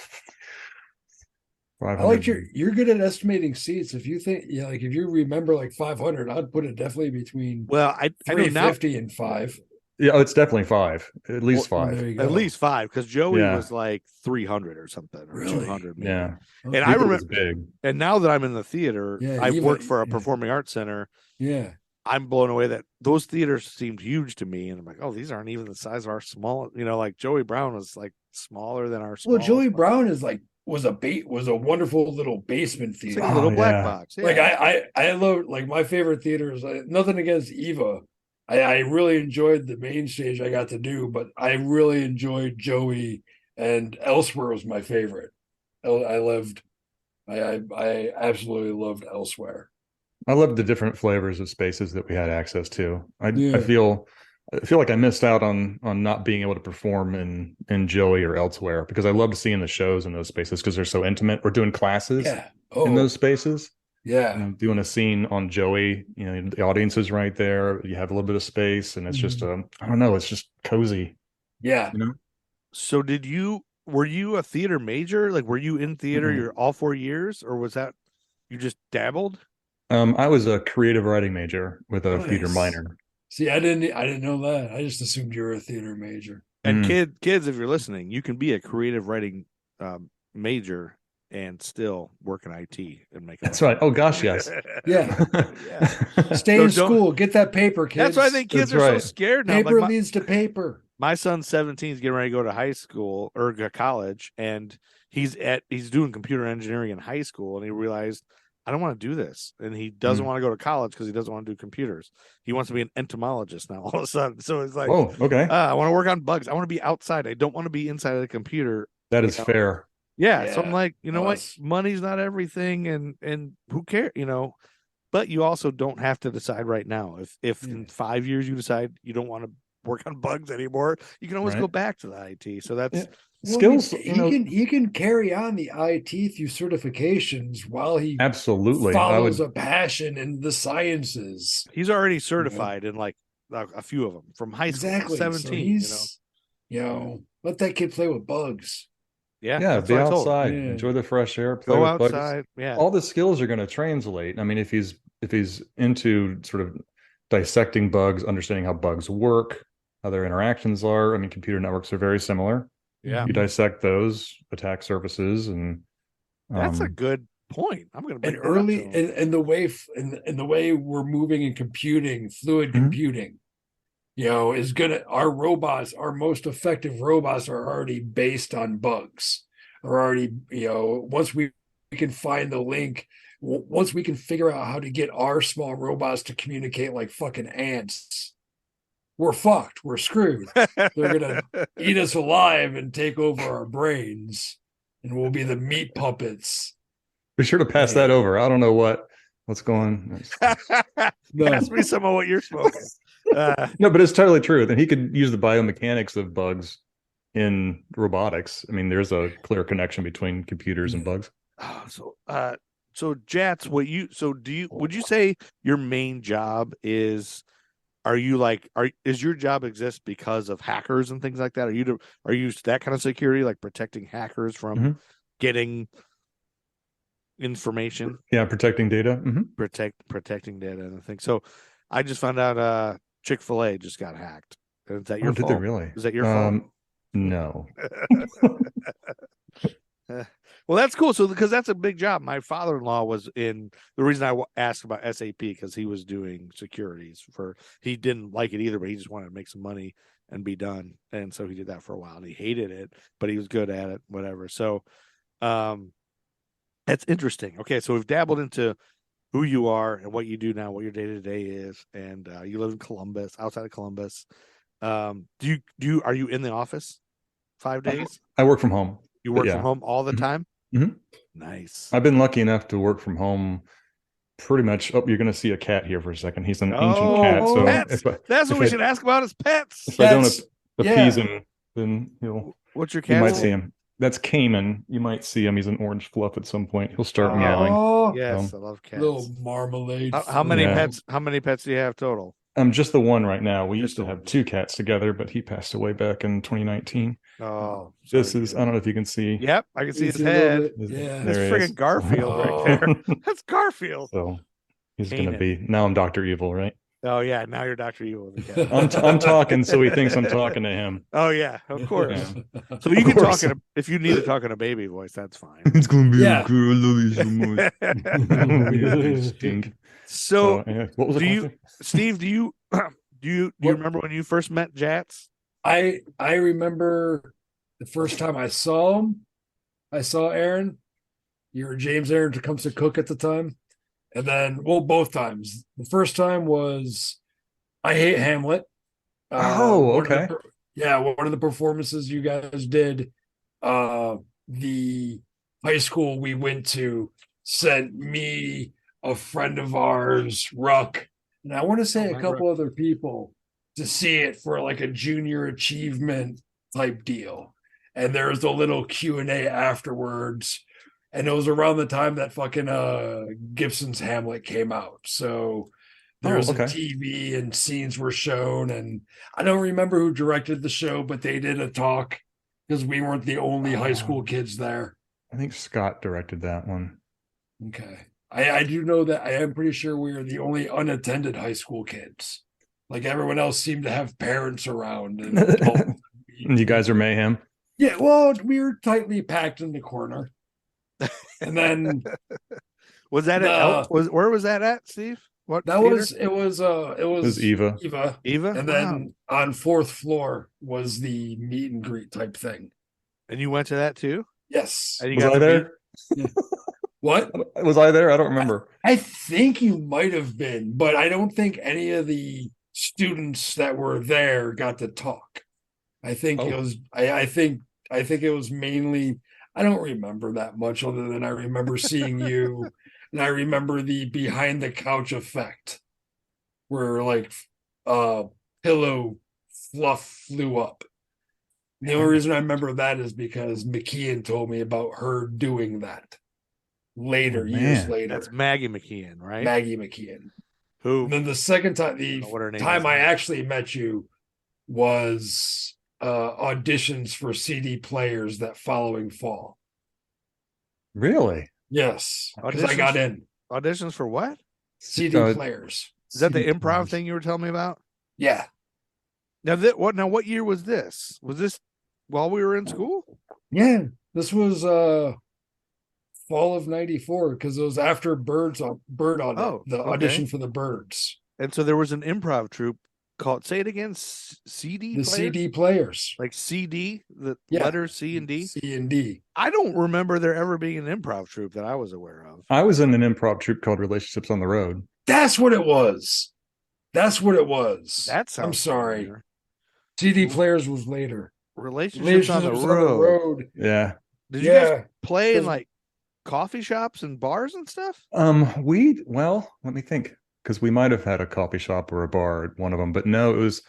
Speaker 4: I
Speaker 3: 500.
Speaker 4: like you're good at estimating seats. If you think, like if you remember like 500, I'd put it definitely between
Speaker 5: Well, I know now
Speaker 4: 350 and 5.
Speaker 3: Yeah, it's definitely 5. At least
Speaker 5: Well,
Speaker 3: 5.
Speaker 4: There you go.
Speaker 5: at least 5 because Joey
Speaker 3: Yeah.
Speaker 5: was like 300 or something or
Speaker 4: Really?
Speaker 5: 200 maybe.
Speaker 3: Yeah.
Speaker 5: And
Speaker 4: Okay.
Speaker 5: I
Speaker 3: It was
Speaker 5: remember,
Speaker 3: big.
Speaker 5: and now that I'm in the theater,
Speaker 4: Yeah,
Speaker 5: I've
Speaker 4: Eva-
Speaker 5: worked for a
Speaker 4: yeah.
Speaker 5: performing arts center.
Speaker 4: Yeah.
Speaker 5: I'm blown away that those theaters seemed huge to me, and I'm like, oh, these aren't even the size of our small. Like Joey Brown was like smaller than our.
Speaker 4: Well, Joey
Speaker 5: smallest-
Speaker 4: Brown is like was a wonderful little basement
Speaker 5: It's
Speaker 4: theater.
Speaker 5: like a little black
Speaker 3: yeah.
Speaker 5: box. Yeah.
Speaker 4: Like I love, like, my favorite theaters. Nothing against Eva. I really enjoyed the main stage I got to do, but I really enjoyed Joey, and Elsewhere was my favorite. I absolutely loved Elsewhere.
Speaker 3: I love the different flavors of spaces that we had access to.
Speaker 4: Yeah.
Speaker 3: I feel like I missed out on not being able to perform in Joey or elsewhere, because I loved seeing the shows in those spaces because they're so intimate. We're doing classes
Speaker 4: Yeah.
Speaker 3: in those spaces.
Speaker 4: Yeah.
Speaker 3: Doing a scene on Joey, the audience is right there. You have a little bit of space, and it's just I don't know, it's just cozy.
Speaker 4: Yeah.
Speaker 5: So were you a theater major? Like, were you in theater
Speaker 3: Mhm.
Speaker 5: your all 4 years, or was that you just dabbled?
Speaker 3: I was a creative writing major with a theater
Speaker 4: Nice.
Speaker 3: minor.
Speaker 4: See, I didn't know that. I just assumed you were a theater major.
Speaker 5: And
Speaker 3: Mm.
Speaker 5: kids, if you're listening, you can be a creative writing major and still work in IT and make.
Speaker 3: That's right. Oh gosh, yes.
Speaker 4: Yeah.
Speaker 5: Yeah.
Speaker 4: Stay
Speaker 5: So
Speaker 4: in
Speaker 5: don't-
Speaker 4: school. Get that paper, kids.
Speaker 5: That's why I think kids
Speaker 3: That's
Speaker 5: are so
Speaker 3: right.
Speaker 5: scared now.
Speaker 4: paper
Speaker 5: Like
Speaker 4: leads to paper.
Speaker 5: my son's 17, he's getting ready to go to high school or college, and he's doing computer engineering in high school, and he realized I don't want to do this, and he doesn't want to go to college because he doesn't want to do computers. He wants to be an entomologist now all of a sudden. So it's like,
Speaker 3: Oh, okay.
Speaker 5: I want to work on bugs. I want to be outside. I don't want to be inside of the computer.
Speaker 3: That is fair.
Speaker 5: Yeah. So I'm
Speaker 4: Yeah.
Speaker 5: like, you know what?
Speaker 4: Us.
Speaker 5: Money's not everything, and who cares? But you also don't have to decide right now. If in 5 years you decide you don't want to work on bugs anymore, you can always
Speaker 3: Right.
Speaker 5: go back to the IT. So that's
Speaker 3: Yeah.
Speaker 4: Well,
Speaker 3: Skills,
Speaker 4: he can carry on the IT through certifications while he
Speaker 3: absolutely.
Speaker 4: follows a passion in the sciences.
Speaker 5: he's already certified in like a few of them from high school.
Speaker 4: Exactly.
Speaker 5: 17.
Speaker 4: So he's, let that kid play with bugs.
Speaker 5: Yeah.
Speaker 3: Yeah,
Speaker 5: that's
Speaker 3: be
Speaker 5: what I told him.
Speaker 3: outside,
Speaker 4: Yeah.
Speaker 3: enjoy the fresh air, play
Speaker 5: Go
Speaker 3: with bugs.
Speaker 5: outside. Yeah.
Speaker 3: All the skills are going to translate. I mean, if he's into sort of dissecting bugs, understanding how bugs work, how their interactions are. I mean, computer networks are very similar.
Speaker 5: Yeah.
Speaker 3: You dissect those, attack surfaces, and
Speaker 5: That's a good point. I'm going to
Speaker 4: And early and the way we're moving in computing, fluid
Speaker 3: Mhm.
Speaker 4: computing, is our most effective robots are already based on bugs. Are already, once we can find the link, once we can figure out how to get our small robots to communicate like fucking ants, we're fucked. We're screwed. They're gonna eat us alive and take over our brains, and we'll be the meat puppets.
Speaker 3: be sure to pass that over. I don't know what's going.
Speaker 5: Pass me some of what you're smoking.
Speaker 3: No, but it's totally true. Then he could use the biomechanics of bugs in robotics. I mean, there's a clear connection between computers and bugs.
Speaker 5: So Jats, would you say your main job is? Is your job exist because of hackers and things like that? Are you that kind of security, like protecting hackers from
Speaker 3: Mhm.
Speaker 5: getting information,
Speaker 3: Yeah, protecting data.
Speaker 5: protecting data and things? So I just found out Chick-fil-A just got hacked. Is that your
Speaker 3: Did
Speaker 5: fault?
Speaker 3: they really?
Speaker 5: Is that your fault?
Speaker 3: No.
Speaker 5: Well, that's cool. So because that's a big job. My father-in-law was in the reason I asked about SAP because he was doing securities for. He didn't like it either, but he just wanted to make some money and be done. And so he did that for a while. And he hated it, but he was good at it. Whatever. So, that's interesting. Okay, so we've dabbled into who you are and what you do now, what your day to day is, and you live in Columbus, outside of Columbus. Are you in the office 5 days?
Speaker 3: I work from home.
Speaker 5: You work from home all the
Speaker 3: Mhm.
Speaker 5: time?
Speaker 3: Mhm.
Speaker 5: Nice.
Speaker 3: I've been lucky enough to work from home pretty much. Oh, you're going to see a cat here for a second. He's an ancient cat. So
Speaker 5: pets. That's what we should ask about is pets.
Speaker 3: If I don't appease him, then
Speaker 5: What's your
Speaker 3: you
Speaker 5: cat?
Speaker 3: might see him. That's Cayman. You might see him. He's an orange fluff at some point. He'll start
Speaker 4: Oh,
Speaker 3: meowing.
Speaker 5: Yes, I love cats.
Speaker 4: little marmalade.
Speaker 5: How many
Speaker 3: Yeah.
Speaker 5: pets? How many pets do you have total?
Speaker 3: Just the one right now. We
Speaker 5: Just
Speaker 3: used to
Speaker 5: the
Speaker 3: have
Speaker 5: one.
Speaker 3: 2 cats together, but he passed away back in 2019.
Speaker 5: Oh,
Speaker 3: This is, I don't know if you can see.
Speaker 5: Yep, I can see his
Speaker 4: Is he a little
Speaker 5: head.
Speaker 4: bit- Yeah.
Speaker 5: That's
Speaker 3: There he
Speaker 5: friggin'
Speaker 3: is.
Speaker 5: Garfield right there. That's Garfield.
Speaker 3: So he's going to
Speaker 5: Kanan.
Speaker 3: be, now I'm Dr. Evil, right?
Speaker 5: Oh yeah, now you're Dr. Evil with the cat.
Speaker 3: I'm talking, so he thinks I'm talking to him.
Speaker 5: Oh yeah, of course.
Speaker 3: Yeah.
Speaker 5: So you can
Speaker 3: course.
Speaker 5: talk if you need to talk in a baby voice, that's fine.
Speaker 3: It's going to be
Speaker 4: Yeah.
Speaker 3: okay. I love you so much. You stink.
Speaker 5: So
Speaker 3: Yeah. What was the
Speaker 5: do you-
Speaker 3: question?
Speaker 5: Steve, do you remember when you first met Jats?
Speaker 4: I remember the first time I saw him. I saw Aaron. You were James Aaron Tecumseh Cook at the time. And then, well, both times. The first time was I Hate Hamlet.
Speaker 3: Oh,
Speaker 4: one of the
Speaker 3: okay.
Speaker 4: one of the performances you guys did. The high school we went to sent me, a friend of ours, Ruck, and I want to say a couple other people to see it for like a junior achievement type deal. And there was a little Q&A afterwards. And it was around the time that fucking Gibson's Hamlet came out. So there's
Speaker 3: okay.
Speaker 4: a TV and scenes were shown. And I don't remember who directed the show, but they did a talk because we weren't the only high school kids there.
Speaker 3: I think Scott directed that one.
Speaker 4: Okay. I do know that I am pretty sure we were the only unattended high school kids. Like everyone else seemed to have parents around. And
Speaker 3: You guys are mayhem.
Speaker 4: yeah, well, we were tightly packed in the corner. And then
Speaker 5: Was that where was that at, Steve? What
Speaker 4: that
Speaker 5: theater?
Speaker 4: was it was
Speaker 3: It was Eva.
Speaker 5: Eva?
Speaker 4: And then on 4th floor was the meet and greet type thing.
Speaker 5: And you went to that too?
Speaker 4: Yes.
Speaker 5: And you
Speaker 3: Was
Speaker 5: got
Speaker 3: I
Speaker 5: to
Speaker 3: there?
Speaker 4: What?
Speaker 3: Was I there? I don't remember.
Speaker 4: I think you might have been, but I don't think any of the students that were there got to talk. I think it was I think it was mainly, I don't remember that much other than I remember seeing you and I remember the behind the couch effect where like pillow fluff flew up. The only reason I remember that is because McKeon told me about her doing that later, years later.
Speaker 5: That's Maggie McKeon, right?
Speaker 4: Maggie McKeon.
Speaker 5: Who?
Speaker 4: And then the second time,
Speaker 5: I
Speaker 4: the
Speaker 5: don't know what her name
Speaker 4: time
Speaker 5: is
Speaker 4: I
Speaker 5: now.
Speaker 4: actually met you was auditions for CD players that following fall.
Speaker 3: Really?
Speaker 4: Yes, because I
Speaker 5: Auditions?
Speaker 4: got in
Speaker 5: Auditions for what?
Speaker 4: CD players.
Speaker 5: Is that the
Speaker 3: CD
Speaker 5: improv
Speaker 3: players.
Speaker 5: thing you were telling me about?
Speaker 4: Yeah,
Speaker 5: Now what year was this? Was this while we were in school?
Speaker 4: yeah. This was fall of '94 because it was after Bird on the
Speaker 5: okay.
Speaker 4: audition for the Birds.
Speaker 5: And so there was an improv troupe called, say it again, CD
Speaker 4: The
Speaker 5: players?
Speaker 4: CD players.
Speaker 5: Like CD, the
Speaker 4: Yeah.
Speaker 5: letters C and D.
Speaker 4: C and D.
Speaker 5: I don't remember there ever being an improv troupe that I was aware of.
Speaker 3: I was in an improv troupe called Relationships on the Road.
Speaker 4: That's what it was. That's what it was.
Speaker 5: That sounds
Speaker 4: I'm sorry.
Speaker 5: familiar.
Speaker 4: CD players was later.
Speaker 5: Relationships on the
Speaker 4: Relationships
Speaker 5: road.
Speaker 3: Yeah.
Speaker 5: Did you guys
Speaker 4: Yeah.
Speaker 5: play in
Speaker 4: Cause-
Speaker 5: like coffee shops and bars and stuff?
Speaker 3: Well, let me think, because we might have had a coffee shop or a bar at one of them, but no, it was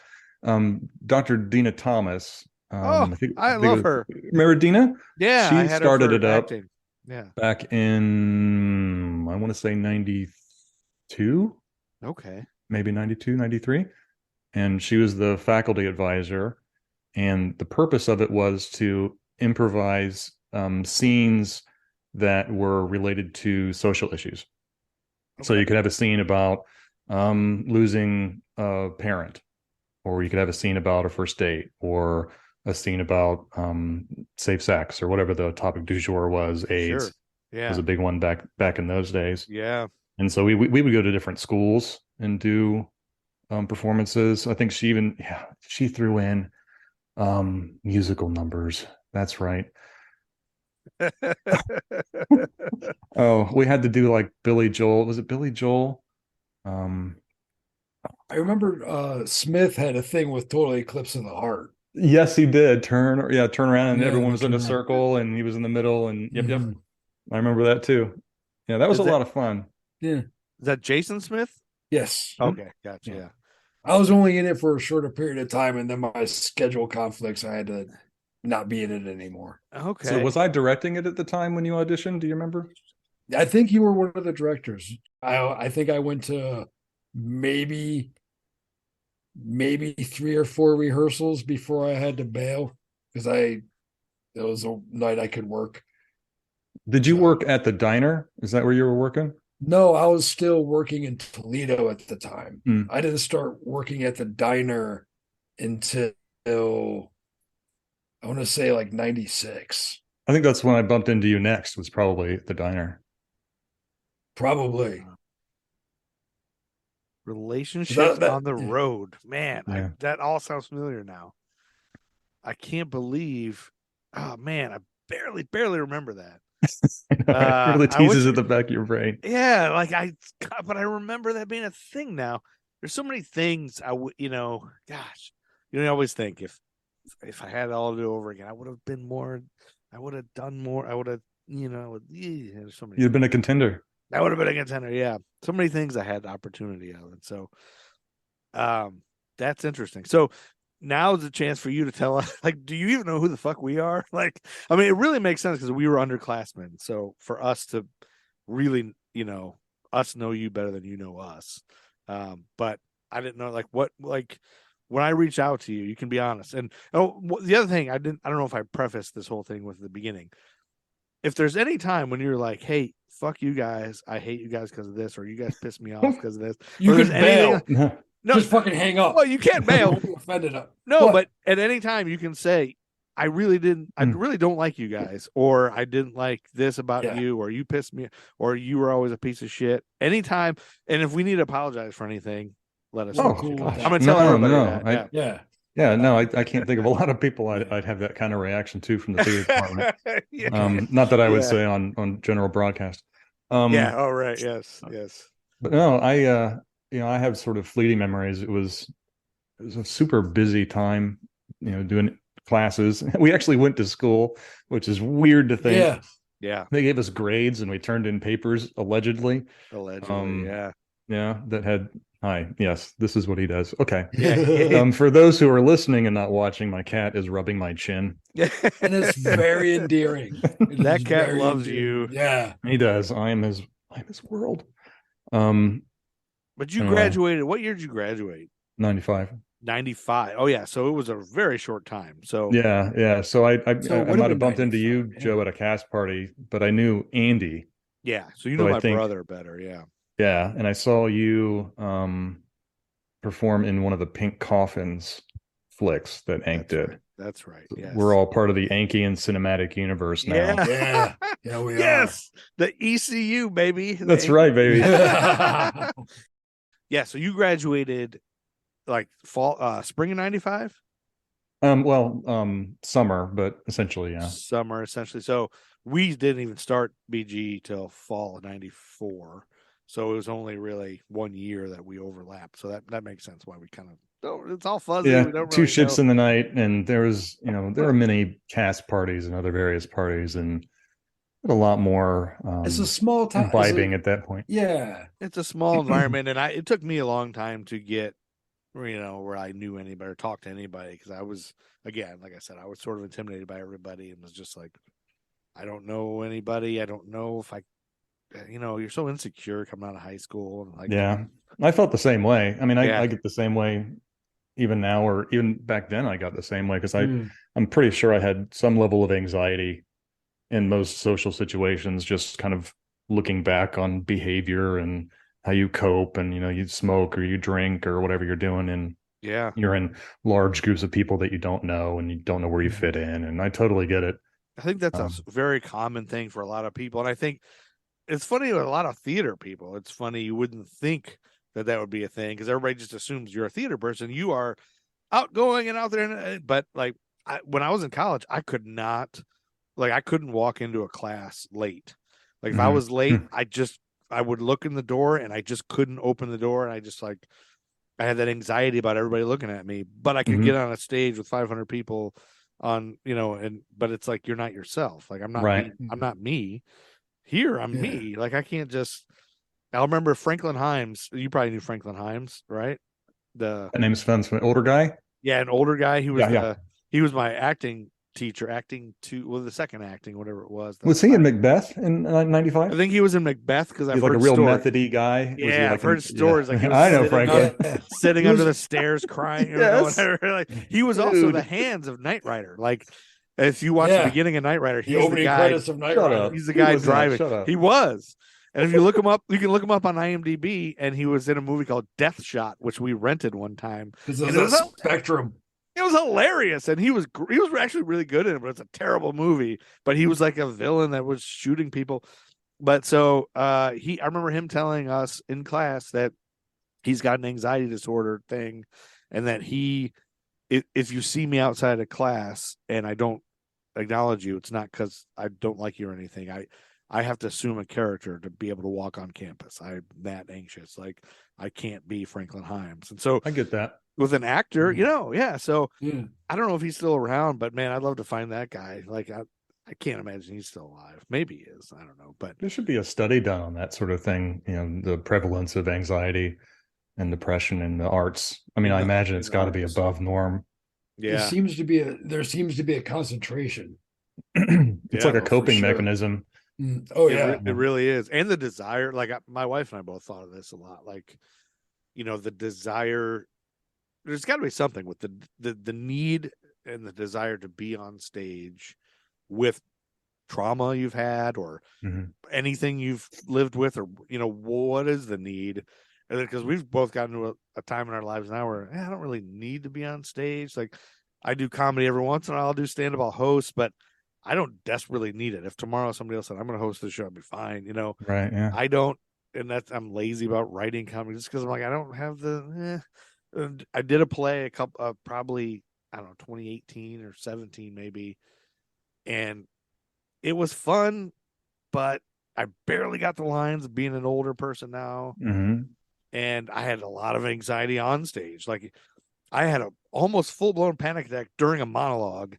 Speaker 3: Dr. Dina Thomas.
Speaker 5: I
Speaker 3: think
Speaker 5: love
Speaker 3: it was-
Speaker 5: her.
Speaker 3: Remember Dina?
Speaker 5: Yeah,
Speaker 3: She
Speaker 5: I had her
Speaker 3: started
Speaker 5: for
Speaker 3: it up.
Speaker 5: acting. Yeah.
Speaker 3: Back in, I want to say 92,
Speaker 5: Okay.
Speaker 3: maybe 92, 93. And she was the faculty advisor. And the purpose of it was to improvise scenes that were related to social issues. So you could have a scene about losing a parent, or you could have a scene about a first date, or a scene about safe sex or whatever the topic du jour was. AIDS was a big one back in those days.
Speaker 5: Yeah.
Speaker 3: And so we would go to different schools and do performances. I think she threw in musical numbers. That's right. Oh, we had to do like Billy Joel. Was it Billy Joel?
Speaker 4: I remember Smith had a thing with Total Eclipse of the Heart.
Speaker 3: Yes, he did. Turn around, and
Speaker 4: Yeah,
Speaker 3: everyone was in a
Speaker 4: turn around.
Speaker 3: circle, and he was in the middle. And yep.
Speaker 4: Mhm.
Speaker 3: I remember that too. Yeah, that was a lot of fun.
Speaker 4: Yeah.
Speaker 5: Is that Jason Smith?
Speaker 4: Yes.
Speaker 5: Okay, gotcha.
Speaker 3: Yeah.
Speaker 5: Yeah.
Speaker 4: I was only in it for a shorter period of time, and then my schedule conflicts, I had to not be in it anymore.
Speaker 5: Okay.
Speaker 3: So was I directing it at the time when you auditioned? Do you remember?
Speaker 4: I think you were one of the directors. I think I went to maybe 3 or 4 rehearsals before I had to bail because it was a night I could work.
Speaker 3: Did you work at the diner? Is that where you were working?
Speaker 4: No, I was still working in Toledo at the time.
Speaker 3: Mm.
Speaker 4: I didn't start working at the diner until I want to say like 96.
Speaker 3: I think that's when I bumped into you next, was probably the diner.
Speaker 4: Probably.
Speaker 5: Relationships
Speaker 4: that-
Speaker 5: on the road. Man,
Speaker 3: Yeah.
Speaker 5: that all sounds familiar now. I can't believe. Oh man, I barely remember that.
Speaker 3: It really
Speaker 5: I wish-
Speaker 3: teases at the back of your brain.
Speaker 5: Yeah, but I remember that being a thing now. There's so many things gosh, you always think if I had it all to do over again, I would have been more, I would have done more, I would have, there's so many.
Speaker 3: You'd have been a contender.
Speaker 5: That would have been a contender, yeah. So many things I had the opportunity of, and so, that's interesting. So now is a chance for you to tell us, like, do you even know who the fuck we are? Like, I mean, it really makes sense because we were underclassmen. So for us to really, us know you better than you know us. But I didn't know, when I reach out to you, you can be honest. And the other thing, I don't know if I prefaced this whole thing with the beginning. If there's any time when you're like, hey, fuck you guys, I hate you guys because of this, or you guys piss me off because of this,
Speaker 4: You can bail.
Speaker 5: No,
Speaker 4: Just fucking hang up.
Speaker 5: well, you can't bail.
Speaker 4: Don't be offended.
Speaker 5: No,
Speaker 4: What?
Speaker 5: but at any time you can say, I really don't like you guys, or I didn't like this about you, or you pissed me, or you were always a piece of shit. Anytime, and if we need to apologize for anything, let us know.
Speaker 4: Cool.
Speaker 3: gosh.
Speaker 5: I'm gonna tell everybody
Speaker 3: no.
Speaker 5: that.
Speaker 3: Yeah, no, I can't think of a lot of people I'd have that kind of reaction to from the theater department.
Speaker 5: Yeah.
Speaker 3: Not that I would
Speaker 5: Yeah.
Speaker 3: say on general broadcast.
Speaker 5: Yeah. Oh, right. Yes.
Speaker 3: But no, I have sort of fleeting memories. It was a super busy time, doing classes. We actually went to school, which is weird to think.
Speaker 4: Yeah.
Speaker 5: Yeah.
Speaker 3: They gave us grades and we turned in papers allegedly.
Speaker 5: Allegedly. Yeah.
Speaker 3: Yeah, that had hi. Yes, this is what he does. Okay.
Speaker 5: Yeah.
Speaker 3: For those who are listening and not watching, my cat is rubbing my chin.
Speaker 4: And it's very endearing. It
Speaker 5: That
Speaker 4: is
Speaker 5: cat
Speaker 4: very
Speaker 5: loves
Speaker 4: endearing.
Speaker 5: you.
Speaker 4: Yeah.
Speaker 3: He does. I am his world.
Speaker 5: But you
Speaker 3: Anyway.
Speaker 5: graduated. What year did you graduate?
Speaker 3: 95.
Speaker 5: 95. Oh yeah. So it was a very short time. So
Speaker 3: Yeah. So I
Speaker 4: So it
Speaker 3: might
Speaker 4: would've
Speaker 3: have
Speaker 4: been
Speaker 3: bumped into you,
Speaker 4: 95,
Speaker 3: Joe, at a cast party, but I knew Andy.
Speaker 5: yeah. So you
Speaker 3: So
Speaker 5: know
Speaker 3: I
Speaker 5: my
Speaker 3: think-
Speaker 5: brother better. Yeah.
Speaker 3: Yeah, and I saw you perform in one of the Pink Coffins flicks that Ank did.
Speaker 5: Right. That's right. Yes.
Speaker 3: We're all part of the Ankian cinematic universe now.
Speaker 5: Yeah.
Speaker 4: Yeah. Yeah, we
Speaker 5: Yes. The ECU, baby.
Speaker 3: That's right, baby.
Speaker 4: are.
Speaker 5: Yeah. So you graduated like spring of 95?
Speaker 3: Summer, but essentially, yeah.
Speaker 5: Summer, essentially. So we didn't even start BG till fall of 94. So it was only really 1 year that we overlapped. So that makes sense why we kind of it's all fuzzy.
Speaker 3: Yeah,
Speaker 5: We don't
Speaker 3: two
Speaker 5: really
Speaker 3: ships
Speaker 5: know.
Speaker 3: in the night, and there was, there were many cast parties and other various parties, and a lot more
Speaker 4: It's a small town.
Speaker 3: imbibing at that point.
Speaker 4: Yeah.
Speaker 5: It's a small environment, and it took me a long time to get, where I knew anybody or talked to anybody, because I was, again, like I said, I was sort of intimidated by everybody and was just like, I don't know anybody. I don't know if you're so insecure coming out of high school. And like,
Speaker 3: Yeah, I felt the same way. I mean,
Speaker 5: Yeah.
Speaker 3: I get the same way even now, or even back then I got the same way, because
Speaker 4: Mm.
Speaker 3: I'm pretty sure I had some level of anxiety in most social situations, just kind of looking back on behavior and how you cope, and you smoke or you drink or whatever you're doing in
Speaker 5: Yeah.
Speaker 3: You're in large groups of people that you don't know, and you don't know where you fit in. And I totally get it.
Speaker 5: I think that's a very common thing for a lot of people. And I think it's funny with a lot of theater people. It's funny you wouldn't think that would be a thing because everybody just assumes you're a theater person. You are outgoing and out there. But like when I was in college, I couldn't walk into a class late. Like if I was late, I would look in the door and I just couldn't open the door. And I just I had that anxiety about everybody looking at me, but I could get on a stage with 500 people on, but it's like, you're not yourself. Like I'm not me here. I'm me. Like I can't I remember Franklin Himes. You probably knew Franklin Himes, right?
Speaker 3: That name's fun. An older guy.
Speaker 5: Yeah. An older guy. He was my acting teacher, the second acting, whatever it was.
Speaker 3: Was he in Macbeth in 95?
Speaker 5: I think he was in Macbeth because I've
Speaker 3: heard
Speaker 5: like a
Speaker 3: real methody guy.
Speaker 5: Yeah, I've heard stories like
Speaker 3: I know Franklin
Speaker 5: sitting under the stairs crying. Yes. Like he was also the hands of Knight Rider. Like if you watch the beginning of Knight Rider, he's the guy. Credits of Knight Rider. He's the guy driving. He was. And if you look him up, you can look him up on IMDb. And he was in a movie called Death Shot, which we rented one time.
Speaker 4: Because it was a Spectrum.
Speaker 5: It was hilarious, and he was actually really good in it. But it's a terrible movie. But he was like a villain that was shooting people. But so I remember him telling us in class that he's got an anxiety disorder thing, and that if you see me outside of class and I don't acknowledge you, it's not because I don't like you or anything. I have to assume a character to be able to walk on campus. I'm that anxious. Like I can't be Franklin Himes, and so
Speaker 3: I get that.
Speaker 5: With an actor, So I don't know if he's still around, but man, I'd love to find that guy. Like I can't imagine he's still alive. Maybe he is. I don't know, but
Speaker 3: there should be a study done on that sort of thing. The prevalence of anxiety and depression in the arts. I mean, I imagine it's got to be above norm.
Speaker 4: Yeah, there seems to be a concentration.
Speaker 3: It's like a coping mechanism.
Speaker 4: Oh yeah,
Speaker 5: it really is. And the desire. Like my wife and I both thought of this a lot. Like, the desire. There's got to be something with the need and the desire to be on stage with trauma you've had or anything you've lived with, or what is the need? And because we've both gotten to a time in our lives now where I don't really need to be on stage. Like I do comedy every once in a while, I'll do stand-up, I'll host, but I don't desperately need it. If tomorrow somebody else said I'm going to host the show, I'll be fine.
Speaker 3: Right? Yeah.
Speaker 5: I don't, and I'm lazy about writing comedy just because I'm like I don't have the. I did a play probably, I don't know, 2018 or 17 maybe. And it was fun, but I barely got the lines of being an older person now. And I had a lot of anxiety on stage. Like I had a almost full-blown panic attack during a monologue.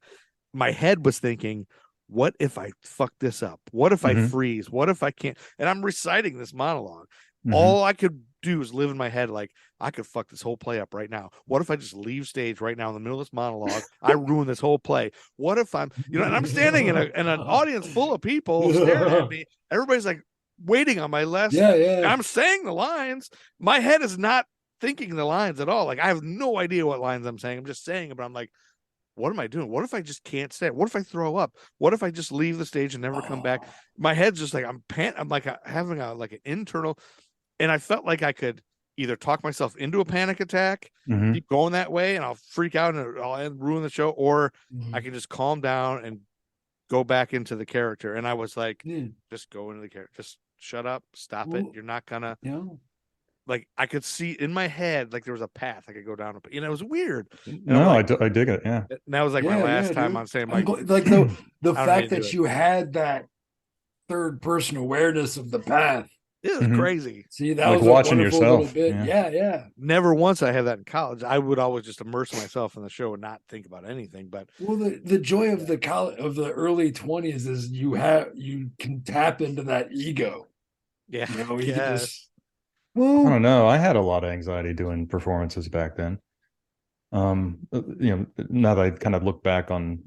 Speaker 5: My head was thinking, what if I fuck this up? What if I freeze? What if I can't? And I'm reciting this monologue. All I could do is live in my head like I could fuck this whole play up right now. What if I just leave stage right now in the middle of this monologue? I ruin this whole play. What if I'm, and I'm standing in an audience full of people staring at me. Everybody's like waiting on my lesson.
Speaker 4: Yeah.
Speaker 5: I'm saying the lines. My head is not thinking the lines at all. Like I have no idea what lines I'm saying. I'm just saying it, but I'm like, what am I doing? What if I just can't stay? What if I throw up? What if I just leave the stage and never come back? My head's just like I'm like having an internal. And I felt like I could either talk myself into a panic attack, keep going that way, and I'll freak out and I'll ruin the show, or I can just calm down and go back into the character. And I was like, just go into the character. Just shut up. Stop it. You're not gonna. Like I could see in my head, like there was a path I could go down. It was weird.
Speaker 3: No, I dig it. Yeah.
Speaker 5: And that was like my last time on saying
Speaker 4: like the fact that you had that third person awareness of the path.
Speaker 5: It was crazy.
Speaker 4: See, that
Speaker 3: like
Speaker 4: was
Speaker 3: watching yourself.
Speaker 4: Yeah.
Speaker 5: Never once I had that in college. I would always just immerse myself in the show and not think about anything. But
Speaker 4: the joy of the early 20s is you can tap into that ego.
Speaker 5: Yeah.
Speaker 3: I don't know. I had a lot of anxiety doing performances back then. Now that I kind of look back on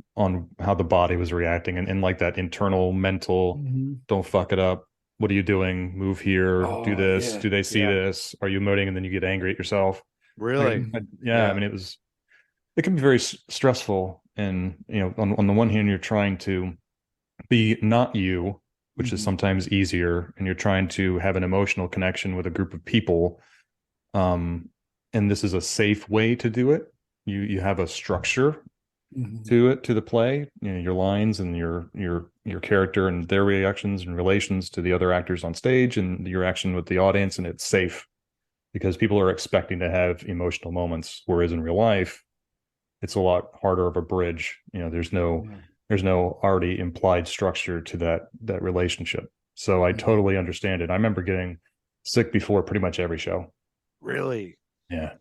Speaker 3: how the body was reacting and like that internal mental, don't fuck it up. What are you doing? Move here. Do this. Do they see this? Are you emoting? And then you get angry at yourself.
Speaker 5: Really?
Speaker 3: I mean, it can be very stressful. And, on the one hand, you're trying to be not you, which is sometimes easier. And you're trying to have an emotional connection with a group of people. and this is a safe way to do it. You have a structure
Speaker 4: Mhm.
Speaker 3: to the play, your lines and your character and their reactions and relations to the other actors on stage and your action with the audience, and it's safe because people are expecting to have emotional moments, whereas in real life it's a lot harder of a bridge. There's no already implied structure to that relationship. So I totally understand it. I remember getting sick before pretty much every show.
Speaker 5: Really?
Speaker 3: Yeah.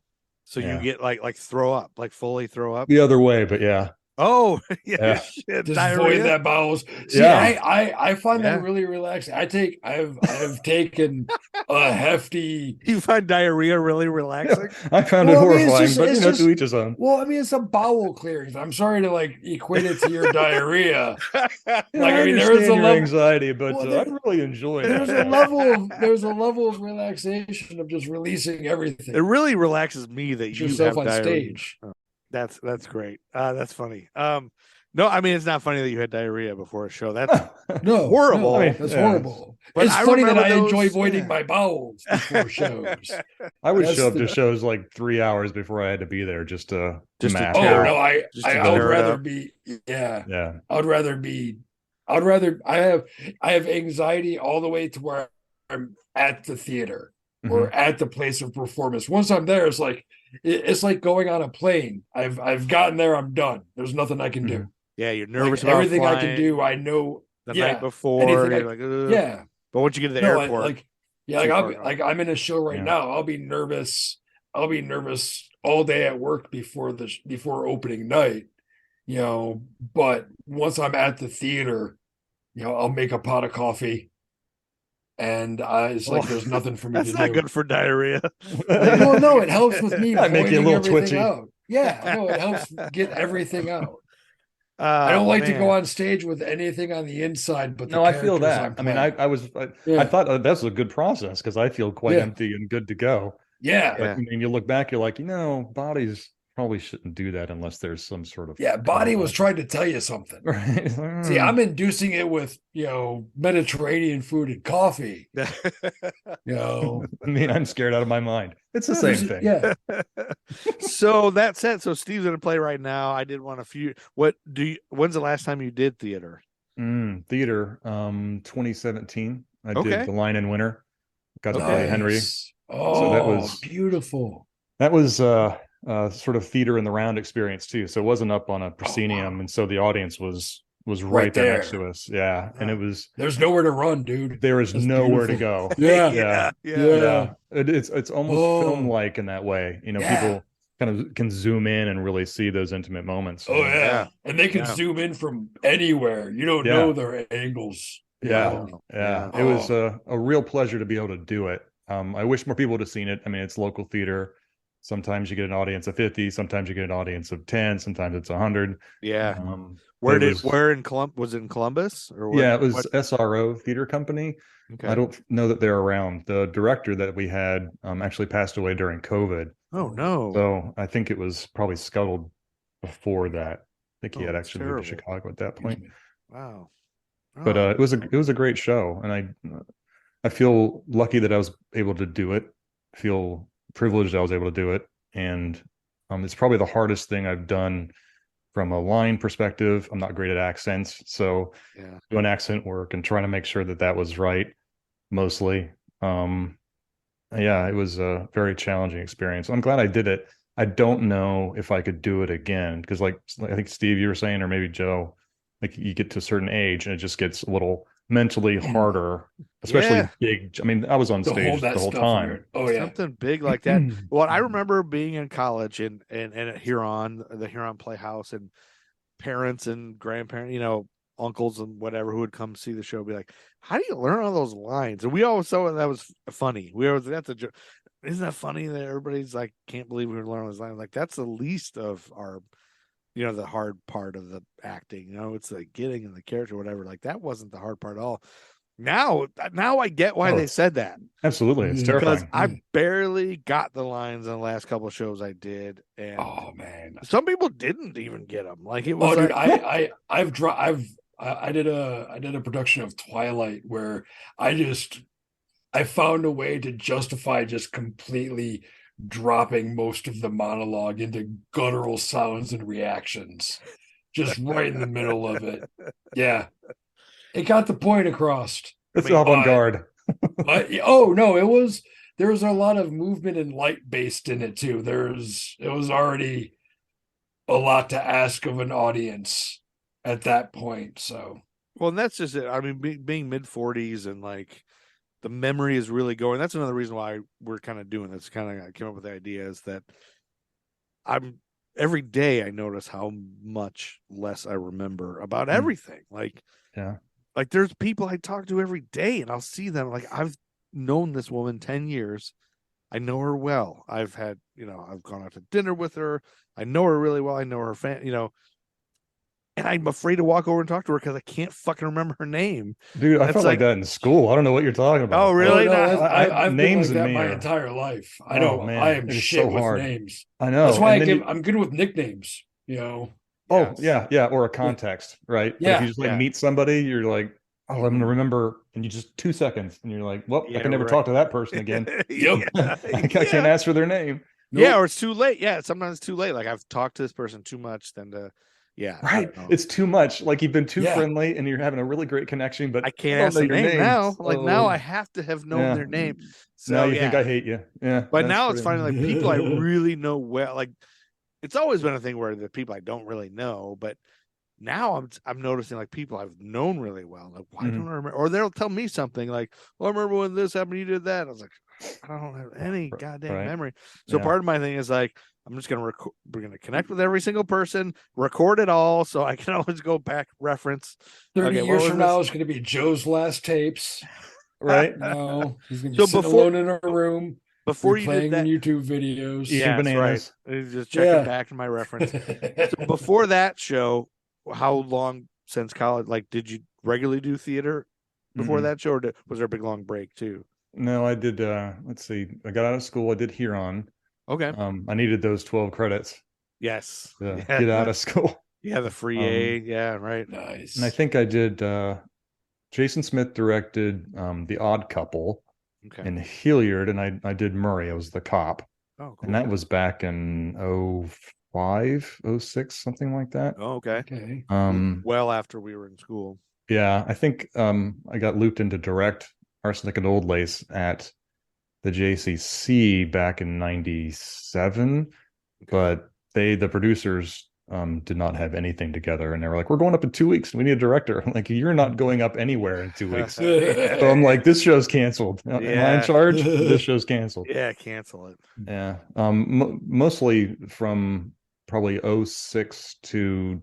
Speaker 5: So
Speaker 3: Yeah.
Speaker 5: you get like throw up, like fully throw up?
Speaker 3: The other way, but yeah.
Speaker 5: Oh, yeah.
Speaker 3: Yeah.
Speaker 5: Shit,
Speaker 4: Just
Speaker 5: diarrhea.
Speaker 4: void that bowels. See,
Speaker 3: Yeah.
Speaker 4: I find
Speaker 5: Yeah.
Speaker 4: that really relaxing. I've taken a hefty.
Speaker 5: You find diarrhea really relaxing?
Speaker 3: I found it
Speaker 4: Well, I mean,
Speaker 3: horrifying, but
Speaker 4: it's just
Speaker 3: to each his own.
Speaker 4: well, I mean, it's a bowel clearance. I'm sorry to like equate it to your diarrhea.
Speaker 3: I
Speaker 4: I mean, there
Speaker 3: understand
Speaker 4: is a
Speaker 3: your
Speaker 4: level.
Speaker 3: anxiety, but
Speaker 4: Well,
Speaker 3: I really enjoy it.
Speaker 4: there's a level of relaxation of just releasing everything.
Speaker 5: It really relaxes me that you
Speaker 4: yourself
Speaker 5: have
Speaker 4: on
Speaker 5: diarrhea.
Speaker 4: stage.
Speaker 5: Oh, that's great. That's funny. No, I mean it's not funny that you had diarrhea before a show. That's
Speaker 4: No,
Speaker 5: horrible.
Speaker 4: no,
Speaker 3: I mean,
Speaker 4: that's
Speaker 3: yeah.
Speaker 4: horrible.
Speaker 5: But
Speaker 4: It's
Speaker 5: I
Speaker 4: funny that
Speaker 5: remember
Speaker 4: I enjoy
Speaker 5: those-
Speaker 4: voiding
Speaker 5: yeah.
Speaker 4: my bowels before shows.
Speaker 3: I would
Speaker 4: That's
Speaker 3: show up to
Speaker 4: the-
Speaker 3: shows like 3 hours before I had to be there just to
Speaker 5: Just to
Speaker 3: mash
Speaker 4: Oh
Speaker 5: tear
Speaker 3: out.
Speaker 5: it.
Speaker 4: no, I
Speaker 5: Just to
Speaker 4: I would
Speaker 5: tear it
Speaker 4: rather
Speaker 5: up.
Speaker 4: be
Speaker 3: Yeah.
Speaker 4: I have anxiety all the way to where I'm at the theater or at the place of performance. Once I'm there, it's like going on a plane. I've gotten there, I'm done. There's nothing I can do.
Speaker 5: Yeah, you're
Speaker 4: Like,
Speaker 5: nervous about
Speaker 4: everything I can
Speaker 5: flying
Speaker 4: do, I know
Speaker 5: the
Speaker 4: yeah,
Speaker 5: night before.
Speaker 4: anything
Speaker 5: You're
Speaker 4: I-
Speaker 5: like, ugh.
Speaker 4: yeah.
Speaker 5: But once you get to the
Speaker 4: No,
Speaker 5: airport,
Speaker 4: I'll be
Speaker 5: far
Speaker 4: like I'm in a show right
Speaker 3: Yeah.
Speaker 4: now. I'll be nervous all day at work before opening night, but once I'm at the theater, I'll make a pot of coffee and it's like there's nothing for me
Speaker 5: that's
Speaker 4: to
Speaker 5: not
Speaker 4: do.
Speaker 5: good for diarrhea.
Speaker 4: Well, no, it helps with me
Speaker 3: I make you a
Speaker 4: voiding
Speaker 3: little
Speaker 4: everything
Speaker 3: twitchy.
Speaker 4: out. Yeah, no, it helps get everything out.
Speaker 5: Oh,
Speaker 4: I don't like to
Speaker 5: man.
Speaker 4: go on stage with anything on the inside but the
Speaker 3: No, I feel
Speaker 4: characters
Speaker 3: that.
Speaker 4: I'm
Speaker 3: I mean,
Speaker 4: playing.
Speaker 3: I thought that's a good process because I feel quite
Speaker 4: Yeah.
Speaker 3: empty and good to go.
Speaker 4: Yeah.
Speaker 3: But I mean, you look back, you're like, bodies probably shouldn't do that unless there's some sort of
Speaker 4: Body was trying to tell you something.
Speaker 3: right.
Speaker 4: See, I'm inducing it with, Mediterranean food and coffee.
Speaker 3: I mean, I'm scared out of my mind. It's the same
Speaker 4: There's-
Speaker 3: thing.
Speaker 4: Yeah.
Speaker 5: So that said, so Steve's gonna play right now. I did one a few. When's the last time you did theater?
Speaker 3: Theater, 2017. I
Speaker 5: Okay.
Speaker 3: did The Lion in Winter. Got to play Henry.
Speaker 4: Nice. Oh,
Speaker 3: So that was-
Speaker 4: beautiful.
Speaker 3: That was sort of theater in the round experience too. So it wasn't up on a proscenium,
Speaker 4: wow.
Speaker 3: and so the audience was right
Speaker 4: Right
Speaker 3: there
Speaker 4: there.
Speaker 3: next to us. Yeah, and it was
Speaker 4: There's nowhere to run, dude.
Speaker 3: there is
Speaker 4: That's
Speaker 3: nowhere to
Speaker 4: beautiful.
Speaker 3: go.
Speaker 4: Yeah.
Speaker 5: yeah.
Speaker 3: Yeah. It's almost
Speaker 4: Oh.
Speaker 3: film-like in that way.
Speaker 4: Yeah.
Speaker 3: People kind of can zoom in and really see those intimate moments.
Speaker 4: Oh, yeah.
Speaker 5: Yeah.
Speaker 4: And they can
Speaker 5: Yeah.
Speaker 4: zoom in from anywhere. You don't
Speaker 3: Yeah.
Speaker 4: know their angles.
Speaker 3: Yeah.
Speaker 5: Yeah.
Speaker 3: It was
Speaker 4: Oh.
Speaker 3: a real pleasure to be able to do it. I wish more people would have seen it. I mean, it's local theater. Sometimes you get an audience of 50, sometimes you get an audience of 10, sometimes it's 100.
Speaker 5: Yeah.
Speaker 3: Um,
Speaker 5: Where
Speaker 3: it was-
Speaker 5: was it in Columbus or what?
Speaker 3: yeah, it was
Speaker 5: what-
Speaker 3: SRO Theater Company.
Speaker 5: Okay.
Speaker 3: I don't know that they're around. The director that we had actually passed away during COVID.
Speaker 5: Oh no.
Speaker 3: So I think it was probably scuttled before that. I think he
Speaker 5: Oh,
Speaker 3: had
Speaker 5: that's
Speaker 3: actually moved to
Speaker 5: terrible.
Speaker 3: Chicago at that point.
Speaker 5: Wow.
Speaker 3: But
Speaker 5: Oh,
Speaker 3: it was a great show, and I feel lucky that I was able to do it. I feel privileged I was able to do it, and it's probably the hardest thing I've done from a line perspective. I'm not great at accents, so
Speaker 5: yeah.
Speaker 3: doing accent work and trying to make sure that was right mostly. Yeah, it was a very challenging experience. I'm glad I did it. I don't know if I could do it again because, like I think Steve, you were saying, or maybe Joe, like you get to a certain age and it just gets a little mentally harder, especially
Speaker 5: Yeah.
Speaker 3: big. I mean, I was on
Speaker 4: To
Speaker 3: stage
Speaker 4: hold that
Speaker 3: the whole
Speaker 4: stuff
Speaker 3: time.
Speaker 4: in. Oh, yeah.
Speaker 5: Something big like that. Well, I remember being in college and at Huron, the Huron Playhouse, and parents and grandparents, uncles and whatever who would come see the show be like, "How do you learn all those lines?" And we always thought that was funny. We always that's a joke. Isn't that funny that everybody's like, "Can't believe we learn all those lines." Like that's the least of our, the hard part of the acting. It's like getting in the character, or whatever. Like that wasn't the hard part at all. Now I get why they said that.
Speaker 3: Absolutely, it's
Speaker 4: Because
Speaker 3: terrifying.
Speaker 5: I barely got the lines in the last couple of shows I did, and
Speaker 4: Oh, man.
Speaker 5: some people didn't even get them. Like it
Speaker 4: Oh,
Speaker 5: was
Speaker 4: dude,
Speaker 5: like,
Speaker 4: I did a production of Twilight where I found a way to justify just completely dropping most of the monologue into guttural sounds and reactions, just right in the middle of it. Yeah, it got the point across.
Speaker 3: It's avant-garde.
Speaker 4: But oh no, there was a lot of movement and light based in it too. It was already a lot to ask of an audience at that point. So
Speaker 5: well, and that's just it. I mean, being mid 40s and like the memory is really going. That's another reason why we're kind of doing this. Kind of I came up with the idea is that every day I notice how much less I remember about everything. Like,
Speaker 3: yeah.
Speaker 5: Like there's people I talk to every day and I'll see them. Like I've known this woman 10 years. I know her well. I've had, I've gone out to dinner with her. I know her really well. I know her and I'm afraid to walk over and talk to her because I can't fucking remember her name.
Speaker 3: Dude, I felt like that in school. I don't know what you're talking about.
Speaker 5: Oh, really?
Speaker 4: Oh, no, I've
Speaker 3: names
Speaker 4: been like that
Speaker 3: in
Speaker 4: my
Speaker 3: me
Speaker 4: entire life. I
Speaker 3: Oh,
Speaker 4: know
Speaker 3: man,
Speaker 4: I am
Speaker 3: it is
Speaker 4: shit
Speaker 3: so
Speaker 4: with
Speaker 3: hard.
Speaker 4: names.
Speaker 3: I know.
Speaker 4: That's why
Speaker 3: And
Speaker 4: I'm good with nicknames,
Speaker 3: Oh, yeah, or a context, right? But if you just meet somebody, you're like, oh, I'm going to remember in just 2 seconds. And you're like, well, I can never talk to that person again. I can't ask for their name.
Speaker 5: Yeah, or it's too late. Yeah, sometimes it's too late. Like I've talked to this person too much than to,
Speaker 3: Right. It's too much. Like you've been too friendly and you're having a really great connection, but
Speaker 5: I can't ask their name now.
Speaker 3: So,
Speaker 5: like now I have to have known their name. So
Speaker 3: now you think I hate you. Yeah.
Speaker 5: But now it's funny, like people I really know well. Like it's always been a thing where the people I don't really know, but now I'm noticing like people I've known really well. Like, why don't I remember? Or they'll tell me something like, "Oh, I remember when this happened, you did that." And I was like, I don't have any goddamn memory. So part of my thing is like, I'm just gonna we're gonna connect with every single person, record it all, so I can always go back reference.
Speaker 4: 30 years from now, it's gonna be Joe's last tapes.
Speaker 3: Right?
Speaker 4: No, he's gonna be sitting alone in a room.
Speaker 5: Before you did that,
Speaker 4: YouTube videos,
Speaker 5: bananas. Right. Just checking back to my reference. So before that show, how long since college? Like, did you regularly do theater before that show, or was there a big long break too?
Speaker 3: No, I did. Let's see. I got out of school. I did Huron.
Speaker 5: Okay.
Speaker 3: I needed those 12 credits.
Speaker 5: Yes.
Speaker 3: To get out of school.
Speaker 5: Yeah, the free A. Yeah, right.
Speaker 4: Nice.
Speaker 3: And I think I did. Jason Smith directed The Odd Couple in Hilliard, and I did Murray. I was the cop.
Speaker 5: Oh, cool.
Speaker 3: And that was back in 05, 06, something like that.
Speaker 5: Oh, okay.
Speaker 4: Okay.
Speaker 5: Well after we were in school.
Speaker 3: Yeah, I think I got looped into direct Arsenic and Old Lace at the JCC back in 97, but the producers did not have anything together, and they were like, we're going up in 2 weeks, we need a director. I'm like, you're not going up anywhere in 2 weeks. So I'm like, this show's canceled. Am I in charge? This show's canceled.
Speaker 5: Yeah, cancel it.
Speaker 3: Yeah. Mostly from probably 06 to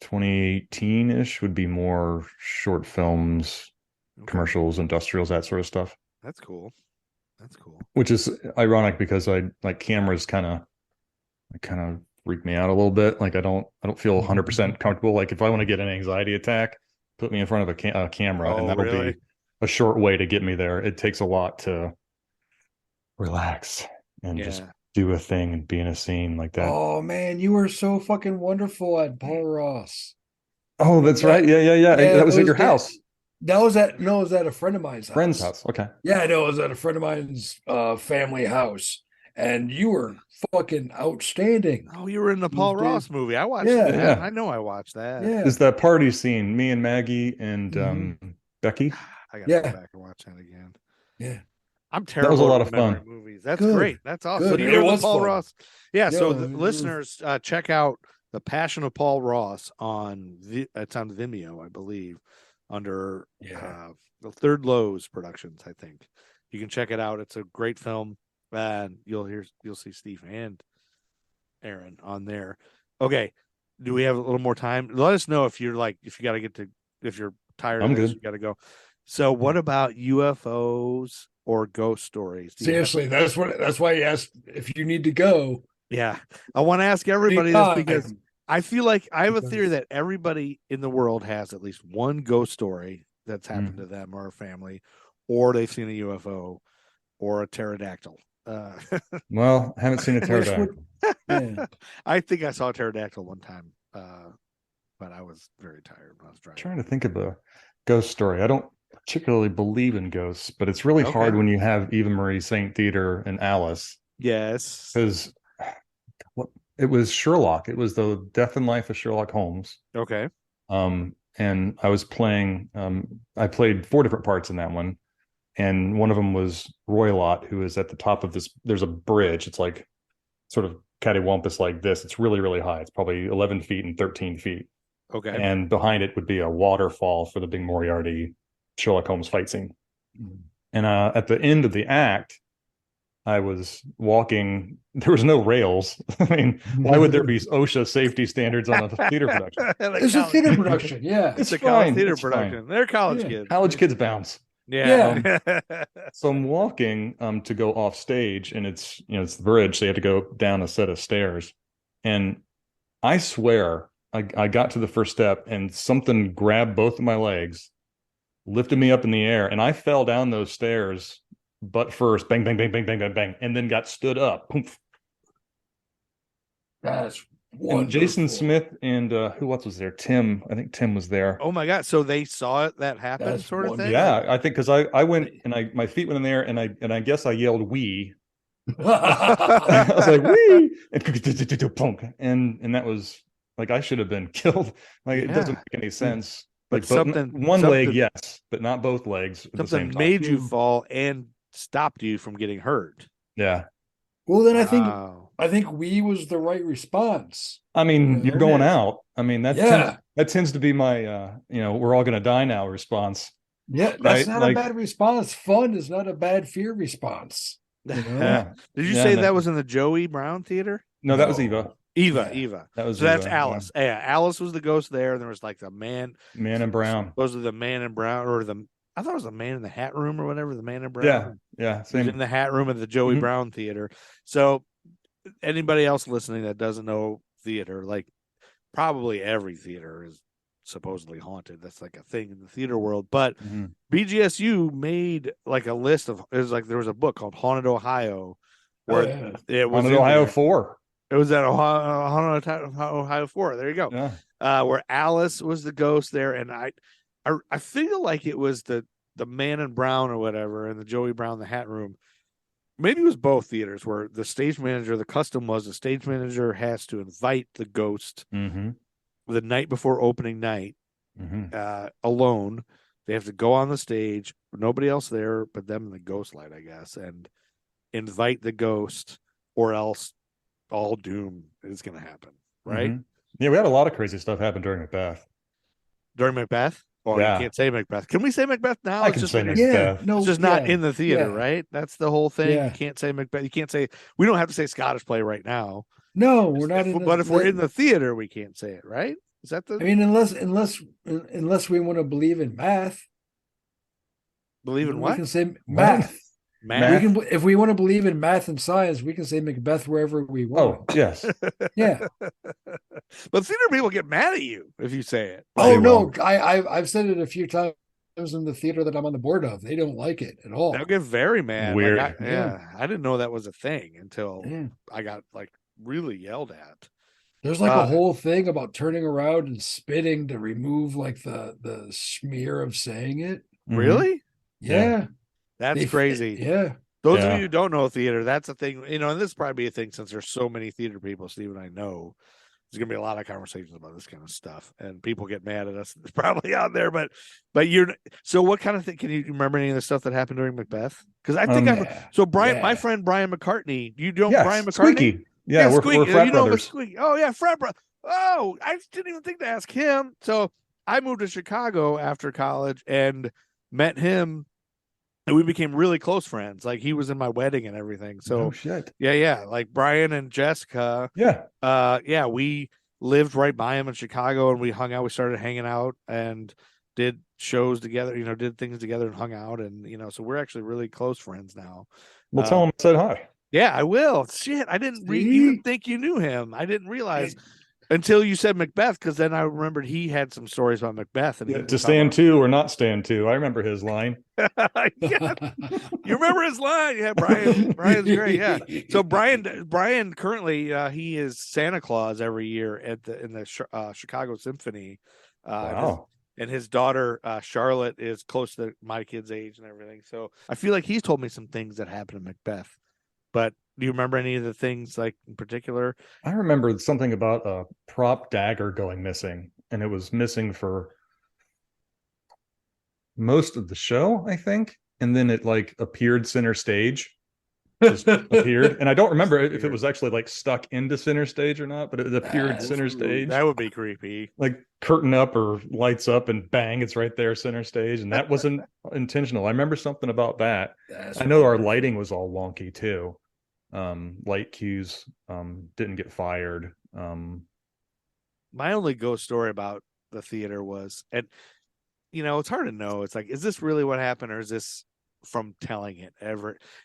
Speaker 3: 2018-ish would be more short films, commercials, industrials, that sort of stuff.
Speaker 5: That's cool.
Speaker 3: Which is ironic because I like cameras kind of freak me out a little bit. Like I don't feel 100% comfortable. Like if I want to get an anxiety attack, put me in front of a camera, and that'll be a short way to get me there. It takes a lot to relax and just do a thing and be in a scene like that.
Speaker 4: Oh man, you were so fucking wonderful at Paul Ross.
Speaker 3: Oh, that's right. Yeah. That was at your house.
Speaker 4: It was at a friend of mine's house.
Speaker 3: Friend's house. Okay.
Speaker 4: Yeah, I know. It was at a friend of mine's family house. And you were fucking outstanding.
Speaker 5: Oh, you were in the Paul Ross movie. I watched that. Yeah. I know I watched that.
Speaker 4: Yeah.
Speaker 3: It's that party scene, me and Maggie and Becky.
Speaker 5: I gotta go back and watch that again.
Speaker 4: Yeah.
Speaker 5: I'm terrible.
Speaker 3: That was a lot of fun.
Speaker 5: Movies. That's great. That's awesome. So you were Paul Ross. Yeah. So the listeners, check out The Passion of Paul Ross it's on Vimeo, I believe, under the Third Lowe's Productions. I think you can check it out. It's a great film, and you'll see Steve and Aaron on there. Okay. Do we have a little more time? Let us know if you're if you're tired.
Speaker 3: I'm good.
Speaker 5: You got to go. So what about UFOs or ghost stories?
Speaker 4: Seriously, that's why you asked if you need to go.
Speaker 5: Yeah. I want to ask everybody this because I feel like I have a theory that everybody in the world has at least one ghost story that's happened to them or a family, or they've seen a UFO or a pterodactyl.
Speaker 3: Well, I haven't seen a pterodactyl.
Speaker 5: I think I saw a pterodactyl one time, but I was very tired when I was driving.
Speaker 3: I'm trying to think of a ghost story. I don't particularly believe in ghosts, but it's really hard when you have Eva Marie Saint Theater and Alice
Speaker 5: Yes.
Speaker 3: because what it was Sherlock. It was the Death and Life of Sherlock Holmes.
Speaker 5: Okay.
Speaker 3: And I was playing. I played 4 different parts in that one, and one of them was Roylott, who is at the top of this. There's a bridge. It's like sort of cattywampus like this. It's really, really high. It's probably 11 feet and 13 feet.
Speaker 5: Okay.
Speaker 3: And behind it would be a waterfall for the big Moriarty Sherlock Holmes fight scene. And at the end of the act, I was walking. There was no rails. I mean, why would there be OSHA safety standards on a theater production?
Speaker 4: It's a theater production. Yeah.
Speaker 5: It's a
Speaker 3: fine.
Speaker 5: college theater
Speaker 3: It's
Speaker 5: production.
Speaker 3: fine.
Speaker 5: They're college
Speaker 4: Yeah.
Speaker 5: kids.
Speaker 3: College kids bounce.
Speaker 5: Yeah.
Speaker 3: So I'm walking to go off stage, and it's it's the bridge, so you have to go down a set of stairs. And I swear I got to the first step, and something grabbed both of my legs, lifted me up in the air, and I fell down those stairs butt first, bang, bang, bang, bang, bang, bang, bang, and then got stood up. Poof.
Speaker 4: That's
Speaker 3: And
Speaker 4: wonderful.
Speaker 3: Jason Smith and who else was there? Tim. I think Tim was there.
Speaker 5: Oh my God. So they saw it that happen,
Speaker 4: That's
Speaker 5: sort of thing?
Speaker 3: Yeah, I think because I went and my feet went in there, and I guess I yelled "wee." I was like "wee," and that was like I should have been killed. Like it doesn't make any sense.
Speaker 5: But
Speaker 3: Like
Speaker 5: something-
Speaker 3: one leg,
Speaker 5: something-
Speaker 3: yes, but not both legs at the same
Speaker 5: Something
Speaker 3: time.
Speaker 5: made you fall and stopped you from getting hurt.
Speaker 3: Yeah,
Speaker 4: Well, then
Speaker 5: Wow.
Speaker 4: I think we was the right response.
Speaker 3: I mean, you're going out. I mean,
Speaker 4: Yeah.
Speaker 3: that tends to be my we're all going to die now response.
Speaker 4: Yeah, that's
Speaker 3: Right,
Speaker 4: not
Speaker 3: like-
Speaker 4: a bad response. Fun is not a bad fear response. You know?
Speaker 3: Yeah.
Speaker 5: Did you
Speaker 3: Yeah,
Speaker 5: say
Speaker 3: no.
Speaker 5: that was in the Joey Brown Theater?
Speaker 3: No, that was
Speaker 4: No.
Speaker 3: Eva.
Speaker 5: Eva.
Speaker 3: That was
Speaker 5: So that's
Speaker 3: Eva, yeah.
Speaker 5: Alice. Yeah, Alice was the ghost there, and there was like the man.
Speaker 3: Man in Brown.
Speaker 5: Supposedly the man in brown, or I thought it was the man in the hat room or whatever. The man in brown.
Speaker 3: Yeah, yeah,
Speaker 5: He was
Speaker 3: same.
Speaker 5: in the hat room at the Joey
Speaker 3: Mhm.
Speaker 5: Brown Theater. So anybody else listening that doesn't know theater, like probably every theater is supposedly haunted. That's like a thing in the theater world. But
Speaker 3: Mhm.
Speaker 5: BGSU made like a list of, it was like there was a book called Haunted Ohio where
Speaker 4: yeah.
Speaker 5: it was
Speaker 3: On
Speaker 5: in
Speaker 3: Ohio
Speaker 5: there.
Speaker 3: 4.
Speaker 5: It was at Ohio 4. There you go. Where Alice was the ghost there, and I feel like it was the man in brown or whatever, and the Joey Brown the hat room. Maybe it was both theaters where the stage manager, the custom was the stage manager has to invite the ghost
Speaker 3: Mm-hmm.
Speaker 5: the night before opening night
Speaker 3: Mm-hmm.
Speaker 5: alone. They have to go on the stage, nobody else there but them and the ghost light, I guess, and invite the ghost, or else all doom is going to happen, right?
Speaker 3: Mhm. Yeah, we had a lot of crazy stuff happen during Macbeth.
Speaker 5: During Macbeth? Oh,
Speaker 3: Yeah.
Speaker 5: you can't say Macbeth. Can we say Macbeth now?
Speaker 3: I
Speaker 5: It's
Speaker 3: can
Speaker 5: just
Speaker 3: say
Speaker 5: in-
Speaker 3: Macbeth.
Speaker 4: Yeah, no,
Speaker 5: It's just not
Speaker 4: yeah,
Speaker 5: in the theater,
Speaker 4: yeah.
Speaker 5: right? That's the whole thing.
Speaker 4: Yeah.
Speaker 5: You can't say Macbeth. You can't say, we don't have to say Scottish play right now.
Speaker 4: No, we're not in.
Speaker 5: But if we're in the theater, we can't say it, right? Is that the
Speaker 4: I mean, unless we want to believe in math,
Speaker 5: believe in
Speaker 4: we
Speaker 5: what?
Speaker 4: can say math.
Speaker 5: Math?
Speaker 4: We can, if we want to believe in math and science, we can say Macbeth wherever we
Speaker 3: Oh,
Speaker 4: want.
Speaker 3: yes.
Speaker 4: Yeah.
Speaker 5: But theater people get mad at you if you say it.
Speaker 4: Oh
Speaker 3: They
Speaker 4: no,
Speaker 3: won't.
Speaker 4: I've said it a few times in the theater that I'm on the board of. They don't like it at all.
Speaker 5: They'll get very mad.
Speaker 3: Weird.
Speaker 5: Like, I didn't know that was a thing until
Speaker 4: Yeah.
Speaker 5: I got like really yelled at.
Speaker 4: There's like
Speaker 5: Uh,
Speaker 4: a whole thing about turning around and spitting to remove like the smear of saying it.
Speaker 3: Mhm.
Speaker 5: Really?
Speaker 4: Yeah.
Speaker 5: That's
Speaker 4: They-
Speaker 5: crazy.
Speaker 4: Yeah.
Speaker 5: Those
Speaker 3: Yeah.
Speaker 5: of you who don't know theater, that's a thing, and this is probably a thing since there's so many theater people, Steve and I know. There's gonna be a lot of conversations about this kind of stuff, and people get mad at us. It's probably out there, but you're so what kind of thing? Can you remember any of the stuff that happened during Macbeth? Because I think
Speaker 4: Yeah.
Speaker 5: so. Brian, my
Speaker 4: Yeah.
Speaker 5: friend Brian McCartney, you know
Speaker 3: Yes,
Speaker 5: Brian McCartney?
Speaker 3: Squeaky. Yeah, we're
Speaker 5: Squeaky.
Speaker 3: frat
Speaker 5: You know him as
Speaker 3: brothers.
Speaker 5: Squeaky. Oh yeah, frat brother. Oh, I didn't even think to ask him. So I moved to Chicago after college and met him, and we became really close friends. Like he was in my wedding and everything. So
Speaker 3: Oh, shit.
Speaker 5: yeah. Like Brian and Jessica,
Speaker 3: Yeah.
Speaker 5: we lived right by him in Chicago, and we hung out. We started hanging out and did shows together, did things together and hung out. And, so we're actually really close friends now.
Speaker 3: Well, tell him I said hi.
Speaker 5: Yeah, I will. Shit. I didn't even think you knew him. I didn't realize until you said Macbeth, because then I remembered he had some stories about Macbeth. And he
Speaker 3: Yeah,
Speaker 5: was
Speaker 3: to
Speaker 5: talking
Speaker 3: stand to or not stand to. I remember his line.
Speaker 5: about- Yeah. You remember his line? Yeah, Brian. Brian's great. Yeah. So Brian currently he is Santa Claus every year in the Chicago Symphony.
Speaker 3: Wow.
Speaker 5: And his daughter Charlotte is close to my kid's age and everything. So I feel like he's told me some things that happened in Macbeth But do you remember any of the things like in particular?
Speaker 3: I remember something about a prop dagger going missing, and it was missing for most of the show, I think. And then it like appeared center stage, just appeared. And I don't remember if it was actually like stuck into center stage or not, but it appeared center stage.
Speaker 5: That would be creepy.
Speaker 3: Like curtain up or lights up and bang, it's right there center stage. And that wasn't intentional. I remember something about that. I know our lighting was all wonky too. Light cues didn't get fired.
Speaker 5: My only ghost story about the theater was, and it's hard to know. It's like, is this really what happened, or is this from telling it?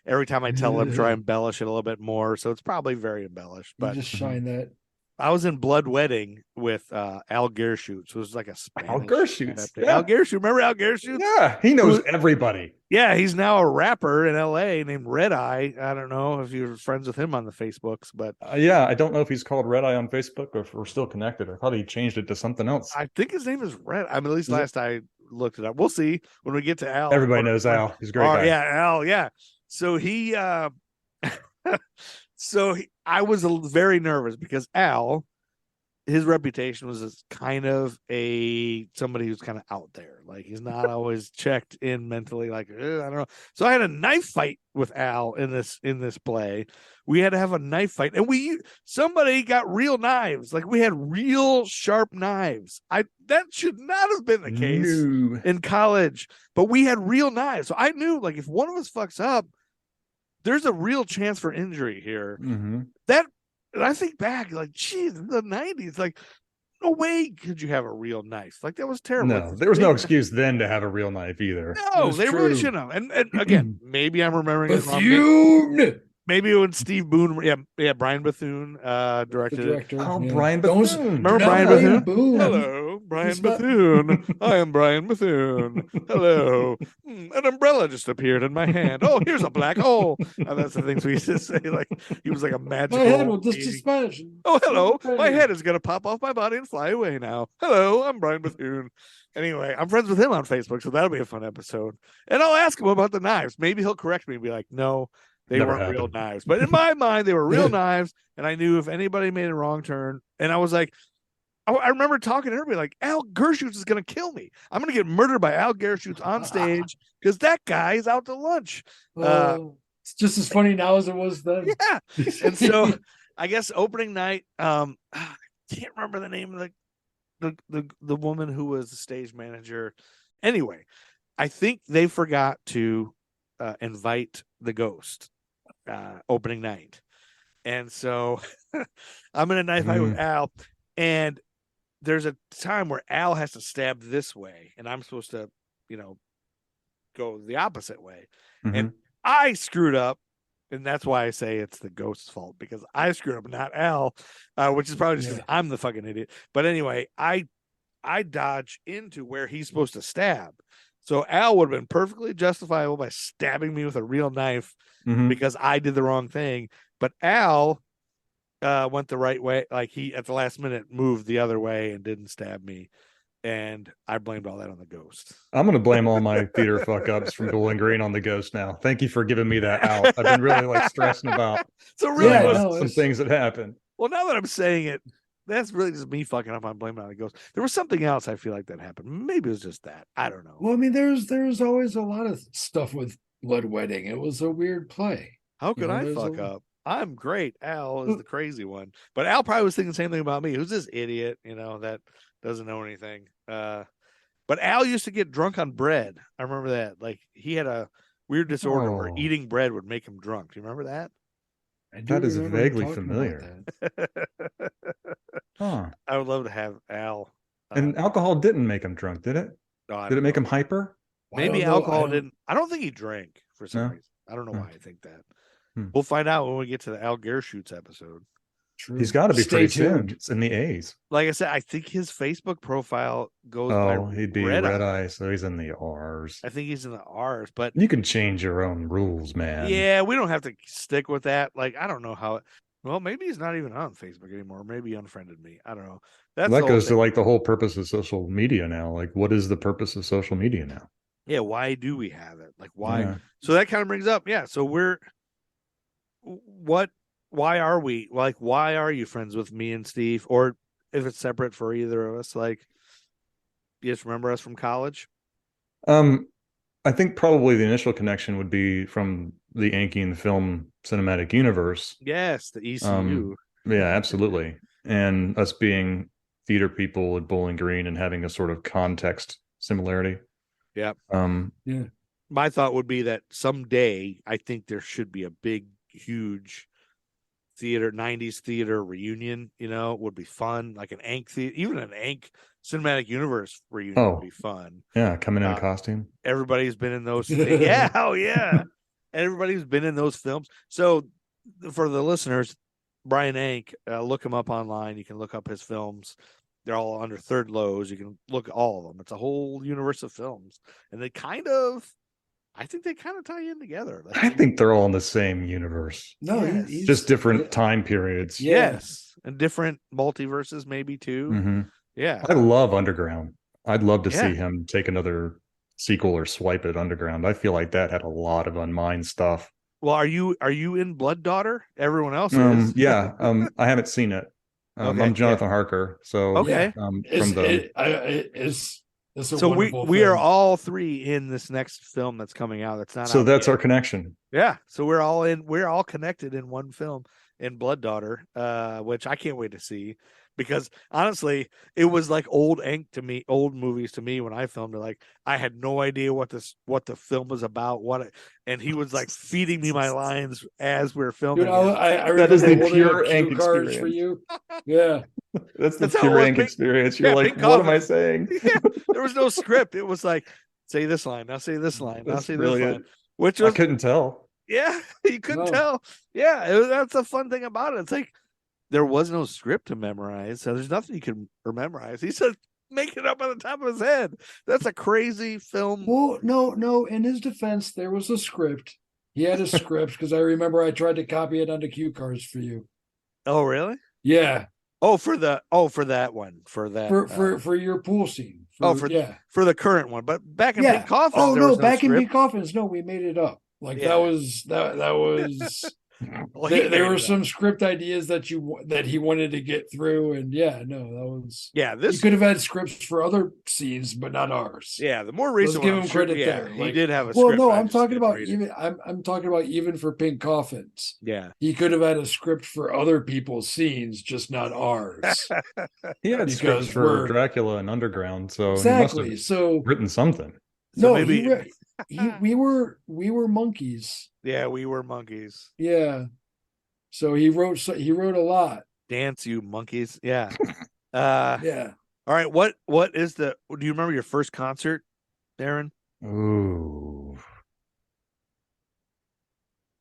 Speaker 5: Every time I tell it, try to embellish it a little bit more. So it's probably very embellished. But
Speaker 4: you just shine that.
Speaker 5: I was in Blood Wedding with Al Gershuts, who was like a Spanish
Speaker 3: Al Gershuts.
Speaker 5: Yeah. Al Gershuts. Remember Al Gershuts?
Speaker 3: Yeah, he knows everybody.
Speaker 5: Yeah, he's now a rapper in LA named Red Eye. I don't know if you're friends with him on the Facebooks, but
Speaker 3: yeah, I don't know if he's called Red Eye on Facebook or if we're still connected. I thought he changed it to something else.
Speaker 5: I think his name is Red. I mean, at least last I looked it up. We'll see when we get to Al.
Speaker 3: Everybody knows Al. He's a great guy.
Speaker 5: Yeah, Al. Yeah. So I was very nervous because Al, his reputation was as kind of somebody who's kind of out there. Like he's not always checked in mentally. Like I don't know. So I had a knife fight with Al in this play. We had to have a knife fight, and somebody got real knives. Like we had real sharp knives. That should not have been the case in college, but we had real knives. So I knew, like, if one of us fucks up, there's a real chance for injury here.
Speaker 3: Mm-hmm.
Speaker 5: And I think back, like, geez, in the 90s, like, no way could you have a real knife. Like, that was terrible.
Speaker 3: No, there was no excuse then to have a real knife either.
Speaker 5: No, they really shouldn't have. And again, maybe I'm remembering it wrong. Maybe when Steve Boone, Brian Bethune directed it.
Speaker 3: Oh, yeah. Brian Bethune.
Speaker 5: Remember Brian Bethune? Hello, Brian Bethune. I am Brian Bethune. Hello. An umbrella just appeared in my hand. Oh, here's a black hole. And that's the things we used to say. Like he was like a magical.
Speaker 4: My head will just smash.
Speaker 5: Oh, hello. My head is gonna pop off my body and fly away now. Hello, I'm Brian Bethune. Anyway, I'm friends with him on Facebook, so that'll be a fun episode. And I'll ask him about the knives. Maybe he'll correct me and be like, no. They weren't real knives, but in my mind, they were real knives. And I knew if anybody made a wrong turn, and I was like, I remember talking to everybody like, Al Gershuts is going to kill me. I'm going to get murdered by Al Gershuts on stage because that guy is out to lunch.
Speaker 4: It's just as funny now as it was then.
Speaker 5: Yeah. And so I guess opening night, I can't remember the name of the woman who was the stage manager. Anyway, I think they forgot to invite the ghost. Opening night, and so I'm in a knife fight with Al, and there's a time where Al has to stab this way, and I'm supposed to, go the opposite way, and I screwed up, and that's why I say it's the ghost's fault because I screwed up, not Al, which is probably just because I'm the fucking idiot. But anyway, I dodge into where he's supposed to stab. So Al would have been perfectly justifiable by stabbing me with a real knife because I did the wrong thing. But Al went the right way. Like he, at the last minute, moved the other way and didn't stab me. And I blamed all that on the ghost.
Speaker 3: I'm going to blame all my theater fuck-ups from Bowling Green on the ghost now. Thank you for giving me that out. I've been really stressing about some things that happened.
Speaker 5: Well, now that I'm saying it, that's really just me fucking up. I'm blaming on the ghost. There was something else I feel like that happened. Maybe it was just that. I don't know.
Speaker 4: Well, I mean, there's always a lot of stuff with Blood Wedding. It was a weird play.
Speaker 5: How could I fuck up? I'm great. Al is the crazy one. But Al probably was thinking the same thing about me. Who's this idiot, that doesn't know anything? But Al used to get drunk on bread. I remember that. Like he had a weird disorder where eating bread would make him drunk. Do you remember that?
Speaker 3: That is vaguely familiar.
Speaker 5: Huh. I would love to have Al.
Speaker 3: And alcohol didn't make him drunk, did it?
Speaker 5: No,
Speaker 3: did it make him hyper?
Speaker 5: Maybe alcohol didn't. I don't think he drank for some reason. I don't know why I think that. We'll find out when we get to the Al Gershuts episode.
Speaker 3: True. He's got to be pretty soon. It's in the A's.
Speaker 5: Like I said, I think his Facebook profile goes by
Speaker 3: he'd be Red Eye, so he's in the R's.
Speaker 5: I think he's in the R's, but
Speaker 3: you can change your own rules, man.
Speaker 5: Yeah, we don't have to stick with that. Like, I don't know how. Well, maybe he's not even on Facebook anymore. Maybe he unfriended me. I don't know.
Speaker 3: That goes to like the whole purpose of social media now. Like, what is the purpose of social media now?
Speaker 5: Yeah, why do we have it? Like, why? Yeah. So that kind of brings up, so why are you friends with me and Steve? Or if it's separate for either of us, like, you just remember us from college?
Speaker 3: I think probably the initial connection would be from the Yankee and film cinematic universe.
Speaker 5: Yes, the ECU.
Speaker 3: Yeah, absolutely. And us being theater people at Bowling Green and having a sort of context similarity.
Speaker 5: Yeah.
Speaker 4: Yeah.
Speaker 5: My thought would be that someday I think there should be a big, huge 90s theater reunion. Would be fun. Like an Ank theater, even an Ank cinematic universe reunion would be fun.
Speaker 3: Yeah, coming in a costume.
Speaker 5: Everybody's been in those. Yeah, oh yeah. Everybody's been in those films. So for the listeners, Brian Ank, look him up online. You can look up his films. They're all under Third Lows. You can look at all of them. It's a whole universe of films, and I think they kind of tie in together.
Speaker 3: I think they're all in the same universe.
Speaker 4: No,
Speaker 5: yes.
Speaker 4: he's
Speaker 3: just different time periods.
Speaker 5: Yes, and different multiverses maybe too.
Speaker 3: Mm-hmm.
Speaker 5: Yeah,
Speaker 3: I love Underground. I'd love to see him take another sequel or swipe at Underground. I feel like that had a lot of unmined stuff.
Speaker 5: Well, are you in Blood Daughter? Everyone else is.
Speaker 3: Yeah. I haven't seen it.
Speaker 5: Okay,
Speaker 3: I'm Jonathan Harker. So
Speaker 5: okay.
Speaker 4: So
Speaker 5: we are all three in this next film that's coming out. That's not.
Speaker 3: So that's
Speaker 5: yet.
Speaker 3: our connection.
Speaker 5: Yeah. So we're all connected in one film, in Blood Daughter, which I can't wait to see. Because honestly, it was like old movies to me when I filmed it. Like, I had no idea what the film was about. And he was like feeding me my lines as we were filming.
Speaker 4: Dude, I
Speaker 3: that is the pure
Speaker 4: Ank
Speaker 3: experience
Speaker 4: for you. Yeah,
Speaker 3: that's pure Ank experience. You're like, what am I saying?
Speaker 5: Yeah, there was no script. It was like, say this line. Now say this line. Now say this line. Which I
Speaker 3: couldn't tell.
Speaker 5: Yeah, you couldn't tell. Yeah, that's the fun thing about it. It's like, there was no script to memorize, so there's nothing you can memorize. He said, make it up on the top of his head. That's a crazy film.
Speaker 4: Well, no. In his defense, there was a script. He had a script because I remember I tried to copy it onto cue cards for you.
Speaker 5: Oh, really?
Speaker 4: Yeah.
Speaker 5: For that one. For
Speaker 4: your pool scene.
Speaker 5: For the current one. But back in Pink Coffins.
Speaker 4: Oh no, back in Pink Coffins, no, we made it up. Like that was. Well, there were some script ideas that he wanted to get through, and that was you could have had scripts for other scenes, but not ours.
Speaker 5: Yeah, the more recent.
Speaker 4: Let's give him credit there.
Speaker 5: He did have a script.
Speaker 4: Well, no, I'm talking about even for Pink Coffins.
Speaker 5: Yeah,
Speaker 4: he could have had a script for other people's scenes, just not ours.
Speaker 3: He had scripts for Dracula and Underground, so
Speaker 4: exactly.
Speaker 3: He must have written something.
Speaker 4: So maybe we were monkeys.
Speaker 5: Yeah, we were monkeys.
Speaker 4: Yeah. So he wrote a lot.
Speaker 5: Dance, you monkeys. Yeah.
Speaker 4: Yeah.
Speaker 5: All right. What is do you remember your first concert, Aaron?
Speaker 3: Ooh.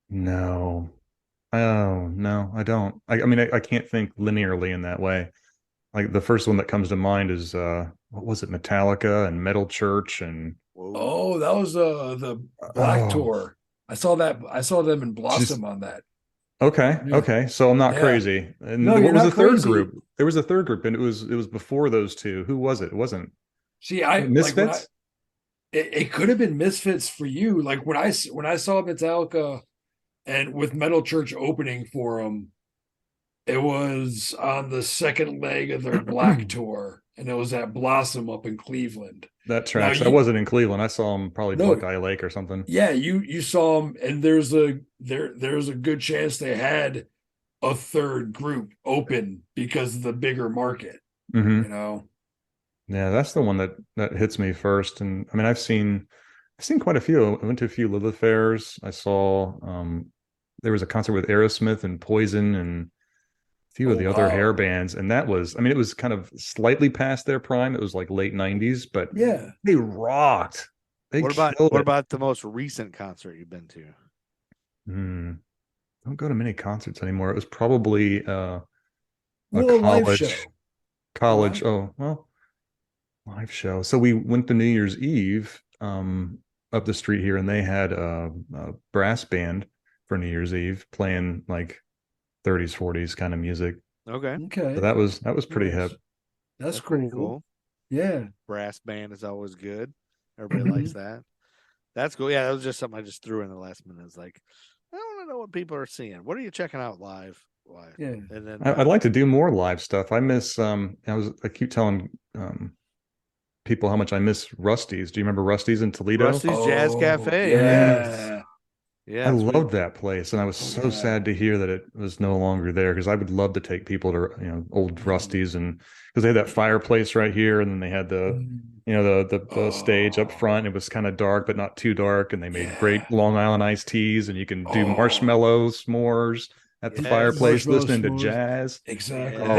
Speaker 3: No. Oh, no, I don't. I mean, I can't think linearly in that way. Like, the first one that comes to mind is what was it, Metallica and Metal Church and
Speaker 4: oh, that was the Black Tour. I saw them in Blossom on that.
Speaker 3: Okay, okay. So I'm not crazy. And what was the third group? There was a third group, and it was before those two. Who was it? It wasn't.
Speaker 4: See,
Speaker 3: Misfits.
Speaker 4: It could have been Misfits for you. Like when I saw Metallica, and with Metal Church opening for them, it was on the second leg of their Black Tour, and it was at Blossom up in Cleveland.
Speaker 3: That tracks. I wasn't in Cleveland. I saw him probably Buckeye Lake or something.
Speaker 4: Yeah, you saw him, and there's a good chance they had a third group open because of the bigger market.
Speaker 3: Mm-hmm. Yeah, that's the one that hits me first. And I mean, I've seen quite a few. I went to a few Lilith fairs. I saw there was a concert with Aerosmith and Poison and few of the other hair bands, and that was, I mean, it was kind of slightly past their prime. It was like late 90s, but
Speaker 4: yeah,
Speaker 3: they rocked.
Speaker 5: What about the most recent concert you've been to?
Speaker 3: Don't go to many concerts anymore. It was probably a college. Oh, well, live show. So we went to New Year's Eve up the street here, and they had a brass band for New Year's Eve playing like 30s, 40s kind of music.
Speaker 5: Okay.
Speaker 3: So that was pretty hip.
Speaker 4: That's pretty cool. Yeah.
Speaker 5: Brass band is always good. Everybody likes that. That's cool. Yeah, that was just something I just threw in the last minute. It's like, I want to know what people are seeing. What are you checking out live?
Speaker 4: Yeah.
Speaker 5: And then
Speaker 3: I'd like to do more live stuff. I miss I keep telling people how much I miss Rusty's. Do you remember Rusty's in Toledo?
Speaker 5: Rusty's Jazz Cafe.
Speaker 4: Yeah.
Speaker 5: Yeah,
Speaker 3: I loved that place, and I was so sad to hear that it was no longer there, because I would love to take people to old Rusty's, and because they had that fireplace right here, and then they had the the stage up front. It was kind of dark but not too dark, and they made great Long Island iced teas, and you can do marshmallow s'mores at the fireplace listening to jazz.
Speaker 4: Exactly.
Speaker 3: Oh.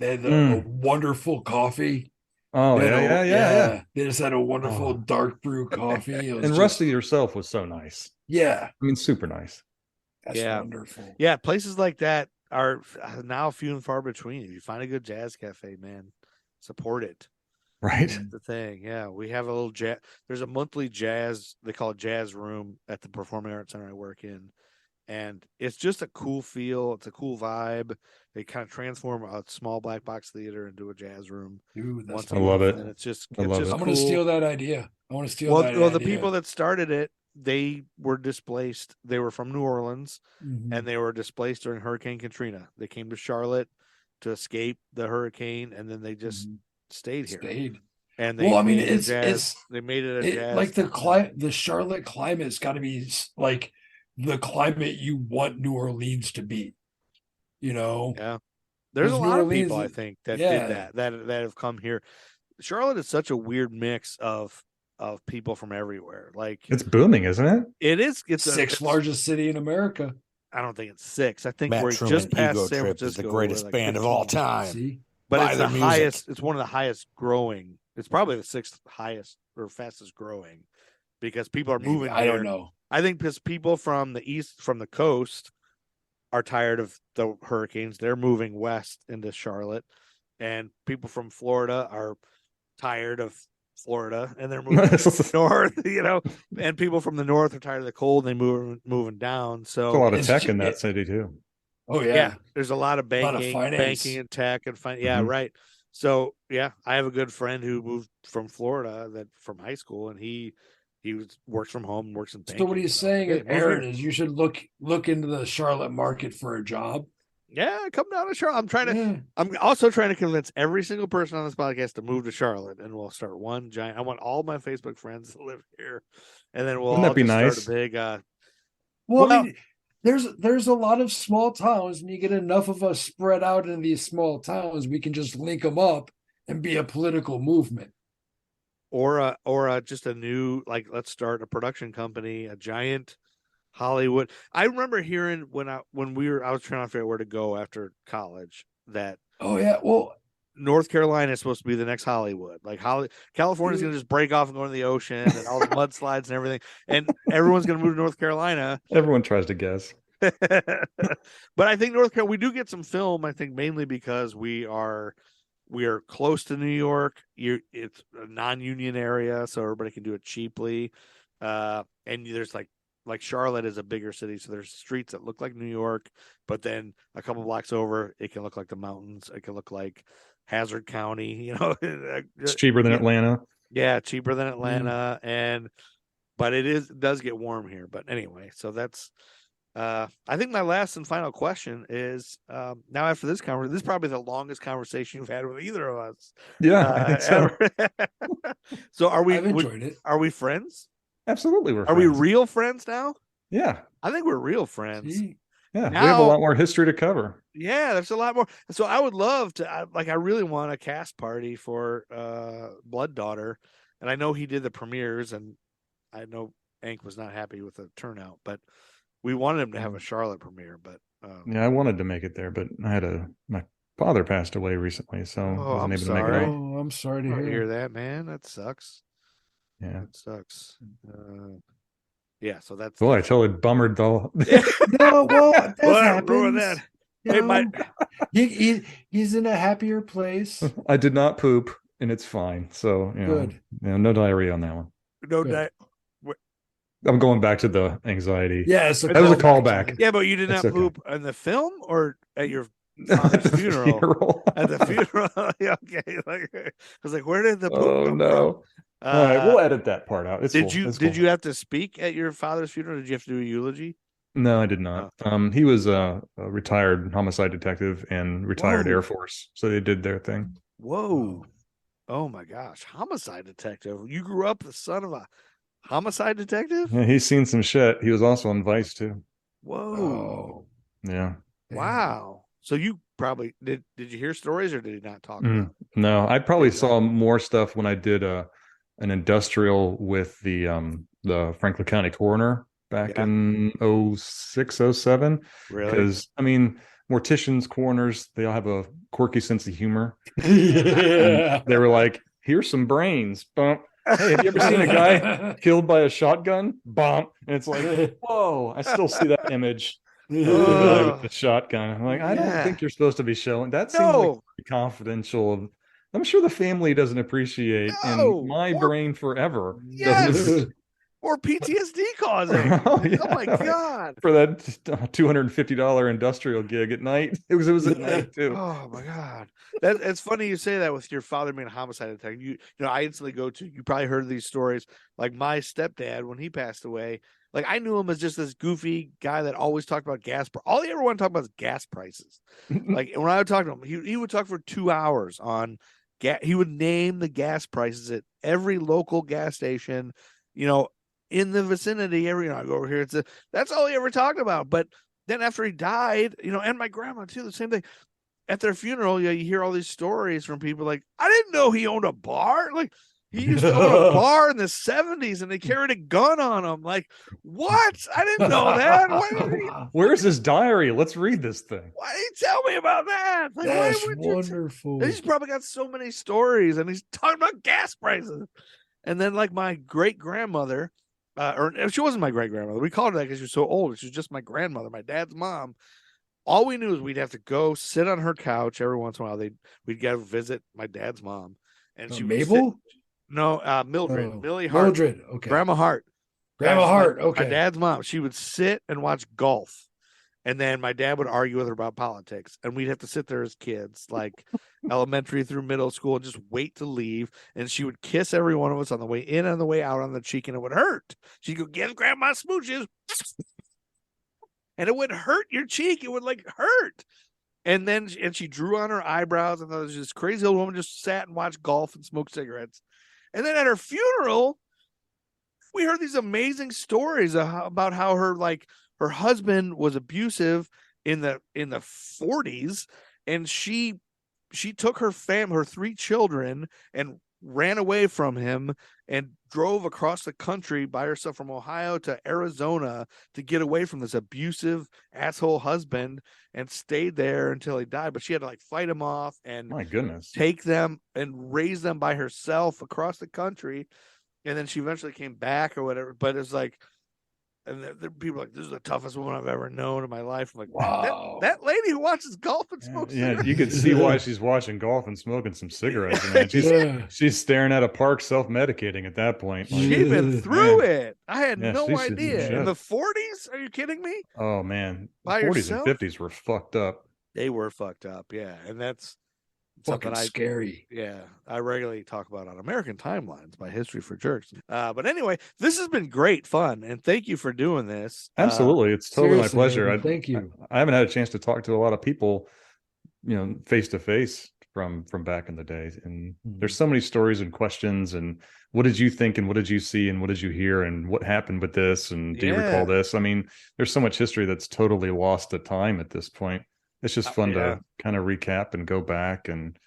Speaker 4: They had a wonderful coffee.
Speaker 3: Oh, yeah.
Speaker 4: They just had a wonderful dark brew coffee.
Speaker 3: And Rusty herself was so nice.
Speaker 4: Yeah.
Speaker 3: I mean, super nice.
Speaker 4: That's wonderful.
Speaker 5: Yeah, places like that are now few and far between. If you find a good jazz cafe, man, support it.
Speaker 3: Right.
Speaker 5: That's the thing. Yeah, we have a little jazz. There's a monthly jazz, they call it Jazz Room at the Performing Arts Center I work in. And it's just a cool feel. It's a cool vibe. They kind of transform a small black box theater into a jazz room.
Speaker 4: Dude,
Speaker 5: once
Speaker 3: I love it.
Speaker 5: And it's just
Speaker 3: I'm
Speaker 5: cool.
Speaker 4: going to steal that idea. I want to steal that idea.
Speaker 5: Well, the people that started it, they were displaced. They were from New Orleans, and they were displaced during Hurricane Katrina. They came to Charlotte to escape the hurricane, and then they just stayed here. And they made it a jazz.
Speaker 4: Like the Charlotte climate's got to be like the climate you want New Orleans to be.
Speaker 5: Yeah. There's a lot of people, I think, that did that have come here. Charlotte is such a weird mix of people from everywhere. Like,
Speaker 3: it's booming, isn't it?
Speaker 5: It is. It's
Speaker 4: the sixth largest city in America.
Speaker 5: I don't think it's 6. I think
Speaker 6: Matt
Speaker 5: we're
Speaker 6: Truman,
Speaker 5: just past
Speaker 6: Ego
Speaker 5: San
Speaker 6: Trip
Speaker 5: Francisco.
Speaker 6: is the greatest band of all time.
Speaker 4: See?
Speaker 5: But it's the highest. It's one of the highest growing. It's probably the 6th highest or fastest growing, because people are moving.
Speaker 4: I don't know.
Speaker 5: I think because people from the east, from the coast, are tired of the hurricanes. They're moving west into Charlotte, and people from Florida are tired of Florida, and they're moving north. And people from the north are tired of the cold, and they moving down. So
Speaker 3: there's a lot of tech in that city too.
Speaker 4: Oh yeah.
Speaker 5: There's a lot of banking, and tech and finance. Yeah, right. So yeah, I have a good friend who moved from Florida from high school, and he works from home, works in banking.
Speaker 4: So what he's saying, Aaron, is you should look into the Charlotte market for a job.
Speaker 5: Yeah, come down to Charlotte. I'm also trying to convince every single person on this podcast to move to Charlotte, and we'll start one giant. I want all my Facebook friends to live here, and then we'll all just start a big.
Speaker 4: Well, I mean, there's a lot of small towns, and you get enough of us spread out in these small towns, we can just link them up and be a political movement.
Speaker 5: Or just a new, like, let's start a production company, a giant Hollywood. I remember hearing I was trying to figure out where to go after college that North Carolina is supposed to be the next Hollywood. Like California's going to just break off and go into the ocean and all the mudslides and everything, and everyone's going to move to North Carolina.
Speaker 3: Everyone tries to guess.
Speaker 5: But I think North Carolina, we do get some film. I think mainly because we are close to New York. It's a non-union area, so everybody can do it cheaply. And there's like Charlotte is a bigger city, so there's streets that look like New York, but then a couple blocks over, it can look like the mountains. It can look like Hazard County.
Speaker 3: It's cheaper than Atlanta.
Speaker 5: Yeah, cheaper than Atlanta, but it does get warm here. But anyway, so that's. I think my last and final question is now after this conversation, this is probably the longest conversation you've had with either of us.
Speaker 3: Yeah, I think so.
Speaker 5: So are we?
Speaker 4: I've enjoyed it.
Speaker 5: Are we friends?
Speaker 3: Absolutely, we're friends.
Speaker 5: Are we real friends now?
Speaker 3: Yeah,
Speaker 5: I think we're real friends.
Speaker 3: Yeah, we have a lot more history to cover.
Speaker 5: Yeah, there's a lot more. So I would love to. I really want a cast party for Blood Daughter, and I know he did the premieres, and I know Hank was not happy with the turnout, but we wanted him to have a Charlotte premiere. But
Speaker 3: yeah, I wanted to make it there, but my father passed away recently, so I wasn't able to make it out.
Speaker 4: Oh, I'm sorry to
Speaker 5: hear that, man. That sucks.
Speaker 3: Yeah,
Speaker 5: it sucks. Yeah, so that's.
Speaker 3: Boy, I totally bummered though.
Speaker 4: No, well, that happens.
Speaker 5: That.
Speaker 4: Hey, he's in a happier place.
Speaker 3: I did not poop, and it's fine. So
Speaker 4: good.
Speaker 3: No diarrhea on that one.
Speaker 5: No diarrhea.
Speaker 3: I'm going back to the anxiety.
Speaker 4: Yeah,
Speaker 3: that was a callback.
Speaker 5: Yeah, but you did not poop in the film or at your father's funeral? At the funeral. Okay. I was like, where did the poop come from?
Speaker 3: All right, we'll edit that part out. It's
Speaker 5: Did
Speaker 3: cool.
Speaker 5: you
Speaker 3: It's
Speaker 5: did
Speaker 3: cool.
Speaker 5: you have to speak at your father's funeral? Did you have to do a eulogy?
Speaker 3: No, I did not. He was a retired homicide detective and retired
Speaker 5: Whoa.
Speaker 3: Air Force, so they did their thing.
Speaker 5: Whoa. Oh my gosh. Homicide detective. You grew up the son of a homicide detective?
Speaker 3: Yeah, he's seen some shit. He was also on Vice too.
Speaker 5: Whoa.
Speaker 3: Yeah.
Speaker 5: Wow. So you probably did you hear stories or did he not talk about it?
Speaker 3: No, I probably
Speaker 5: Yeah.
Speaker 3: saw more stuff when I did an industrial with the Franklin County coroner back in 06, 07.
Speaker 5: Really?
Speaker 3: Because I mean, morticians, coroners, they all have a quirky sense of humor.
Speaker 4: Yeah.
Speaker 3: They were like, here's some brains. Bump. Hey, have you ever seen a guy killed by a shotgun? Bump. And it's like, whoa, I still see that image of the guy with the shotgun. I'm like, I don't
Speaker 5: Yeah.
Speaker 3: think you're supposed to be showing that. Seems like confidential. I'm sure the family doesn't appreciate, and my brain forever doesn't.
Speaker 5: Or PTSD causing.
Speaker 3: Oh, yeah,
Speaker 5: oh my God.
Speaker 3: For that $250 industrial gig at night. It was at night too.
Speaker 5: Oh my God. It's funny you say that with your father being a homicide detective. You know, I instantly go to, you probably heard of these stories. Like my stepdad, when he passed away, like I knew him as just this goofy guy that always talked about gas. All he ever wanted to talk about is gas prices. Like when I would talk to him, he would talk for 2 hours on gas. He would name the gas prices at every local gas station, you know, in the vicinity. I go over here. That's all he ever talked about. But then after he died, you know, and my grandma too, the same thing. At their funeral, you hear all these stories from people like, I didn't know he owned a bar. Like he used to own a bar in the 70s and they carried a gun on him. Like, what? I didn't know that.
Speaker 3: Where's his diary? Let's read this thing.
Speaker 5: Why didn't you tell me about that? Like,
Speaker 4: That's wonderful.
Speaker 5: He's probably got so many stories and he's talking about gas prices. And then like my great grandmother, or she wasn't my great grandmother. We called her that because she was so old. She was just my grandmother, my dad's mom. All we knew is we'd have to go sit on her couch every once in a while. We'd go visit my dad's mom, and she
Speaker 4: Mabel.
Speaker 5: Mildred, Millie Hart,
Speaker 4: Mildred. Okay,
Speaker 5: Grandma Hart,
Speaker 4: Hart. Okay,
Speaker 5: my dad's mom. She would sit and watch golf, and then my dad would argue with her about politics, and we'd have to sit there as kids, like elementary through middle school, and just wait to leave. And she would kiss every one of us on the way in and on the way out on the cheek, and it would hurt. She'd go, "Give Grandma smooches." And it would hurt your cheek. It would like hurt. And then she drew on her eyebrows and thought this crazy old woman just sat and watched golf and smoked cigarettes. And then at her funeral, we heard these amazing stories about how her husband was abusive in the 40s, and she took her 3 children and ran away from him and drove across the country by herself from Ohio to Arizona to get away from this abusive asshole husband, and stayed there until he died. But she had to like fight him off and
Speaker 3: my goodness,
Speaker 5: take them and raise them by herself across the country. And then she eventually came back or whatever. But it's like, and there people are like, this is the toughest woman I've ever known in my life. I'm like, wow, that lady who watches golf and smokes cigarettes.
Speaker 3: You could see why she's watching golf and smoking some cigarettes. Man. She's staring at a park, self-medicating at that point.
Speaker 5: She'd been through it. I had no idea. In the 40s? Are you kidding me?
Speaker 3: Oh man, the
Speaker 5: by
Speaker 3: 40s
Speaker 5: yourself?
Speaker 3: and 50s were fucked up.
Speaker 5: They were fucked up, yeah. And that's
Speaker 4: fucking scary.
Speaker 5: Yeah, I regularly talk about on American Timelines, my history for jerks. But anyway, this has been great fun, and thank you for doing this.
Speaker 3: Absolutely, it's totally my pleasure.
Speaker 4: Man, thank you.
Speaker 3: I haven't had a chance to talk to a lot of people, face to face from back in the day, and there's so many stories and questions. And what did you think? And what did you see? And what did you hear? And what happened with this? And do you recall this? I mean, there's so much history that's totally lost to time at this point. It's just fun to kind of recap and go back, and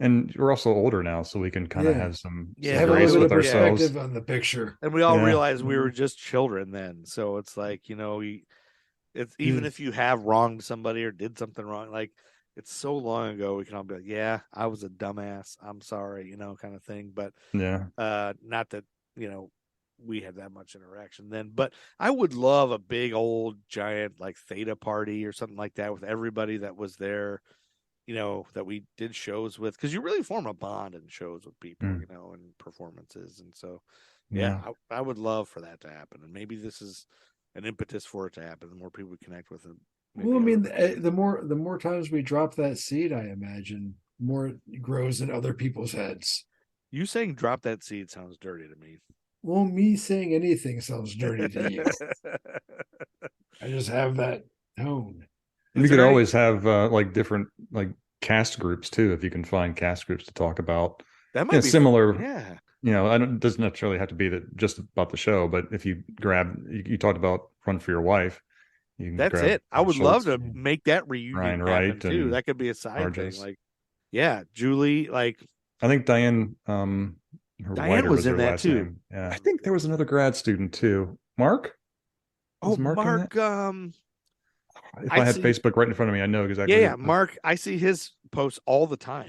Speaker 3: we're also older now, so we can kind of have some grace with ourselves
Speaker 4: on the picture.
Speaker 5: And we all realize we were just children then, so it's like it's even if you have wronged somebody or did something wrong, like it's so long ago, we can all be like, yeah, I was a dumbass, I'm sorry, kind of thing. But not that we had that much interaction then. But I would love a big old giant like Theta party or something like that with everybody that was there, that we did shows with, because you really form a bond in shows with people, and performances. And so I would love for that to happen, and maybe this is an impetus for it to happen. The more people we connect with it.
Speaker 4: Well, I mean, the more times we drop that seed, I imagine more it grows in other people's heads.
Speaker 5: You saying "drop that seed" sounds dirty to me.
Speaker 4: Well, me saying anything sounds dirty to you. I just have that tone.
Speaker 3: You could always have like different like cast groups too, if you can find cast groups to talk about.
Speaker 5: That might be
Speaker 3: similar.
Speaker 5: Yeah.
Speaker 3: I don't. It doesn't necessarily have to be that just about the show, but if you grab, you talked about Run for Your Wife. You can
Speaker 5: That's
Speaker 3: grab
Speaker 5: it. I would love
Speaker 3: Schultz,
Speaker 5: to make that reunion
Speaker 3: Ryan
Speaker 5: happen
Speaker 3: Wright
Speaker 5: too.
Speaker 3: and
Speaker 5: That could be a side
Speaker 3: RJs.
Speaker 5: thing. Like, yeah, Julie. Like,
Speaker 3: I think Diane, her
Speaker 5: Diane
Speaker 3: Whiter
Speaker 5: was in
Speaker 3: her
Speaker 5: that
Speaker 3: last
Speaker 5: too.
Speaker 3: name. Yeah, I think there was another grad student too. Mark. Was
Speaker 5: Mark.
Speaker 3: If I had Facebook right in front of me, I know exactly.
Speaker 5: Yeah, Mark. I see his posts all the time.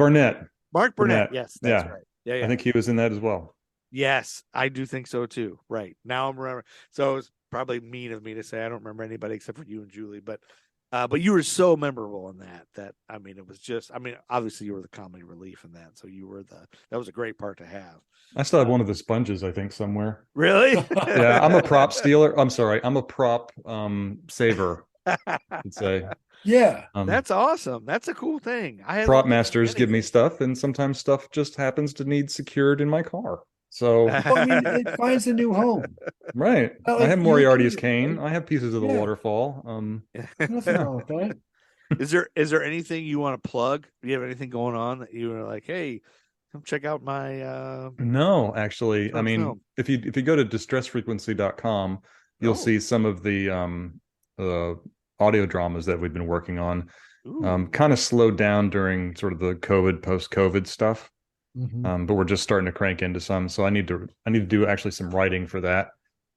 Speaker 3: Mark
Speaker 5: Burnett. Yes, that's right. Yeah,
Speaker 3: I think he was in that as well.
Speaker 5: Yes, I do think so too. Right now, I'm remembering. So it's probably mean of me to say I don't remember anybody except for you and Julie, but you were so memorable in that. I mean, it was just. I mean, obviously you were the comedy relief in that, so you were that was a great part to have.
Speaker 3: I still have one of the sponges, I think, somewhere.
Speaker 5: Really?
Speaker 3: Yeah, I'm a prop stealer. I'm sorry, I'm a prop saver. I'd say.
Speaker 4: Yeah,
Speaker 5: that's awesome. That's a cool thing.
Speaker 3: Prop masters give me stuff, and sometimes stuff just happens to need secured in my car. So
Speaker 4: well, I mean, it finds a new home.
Speaker 3: Right.
Speaker 4: Like,
Speaker 3: I have Moriarty's
Speaker 4: can,
Speaker 3: cane.
Speaker 4: right?
Speaker 3: I have pieces of the waterfall.
Speaker 4: Nothing wrong with that.
Speaker 5: Is there anything you want to plug? Do you have anything going on that you are like, hey, come check out my
Speaker 3: No, actually. I mean,
Speaker 5: film.
Speaker 3: if you go to distressfrequency.com, you'll see some of the audio dramas that we've been working on. Kind of slowed down during sort of the post-COVID stuff.
Speaker 4: Mm-hmm.
Speaker 3: But we're just starting to crank into some. So I need to do actually some writing for that.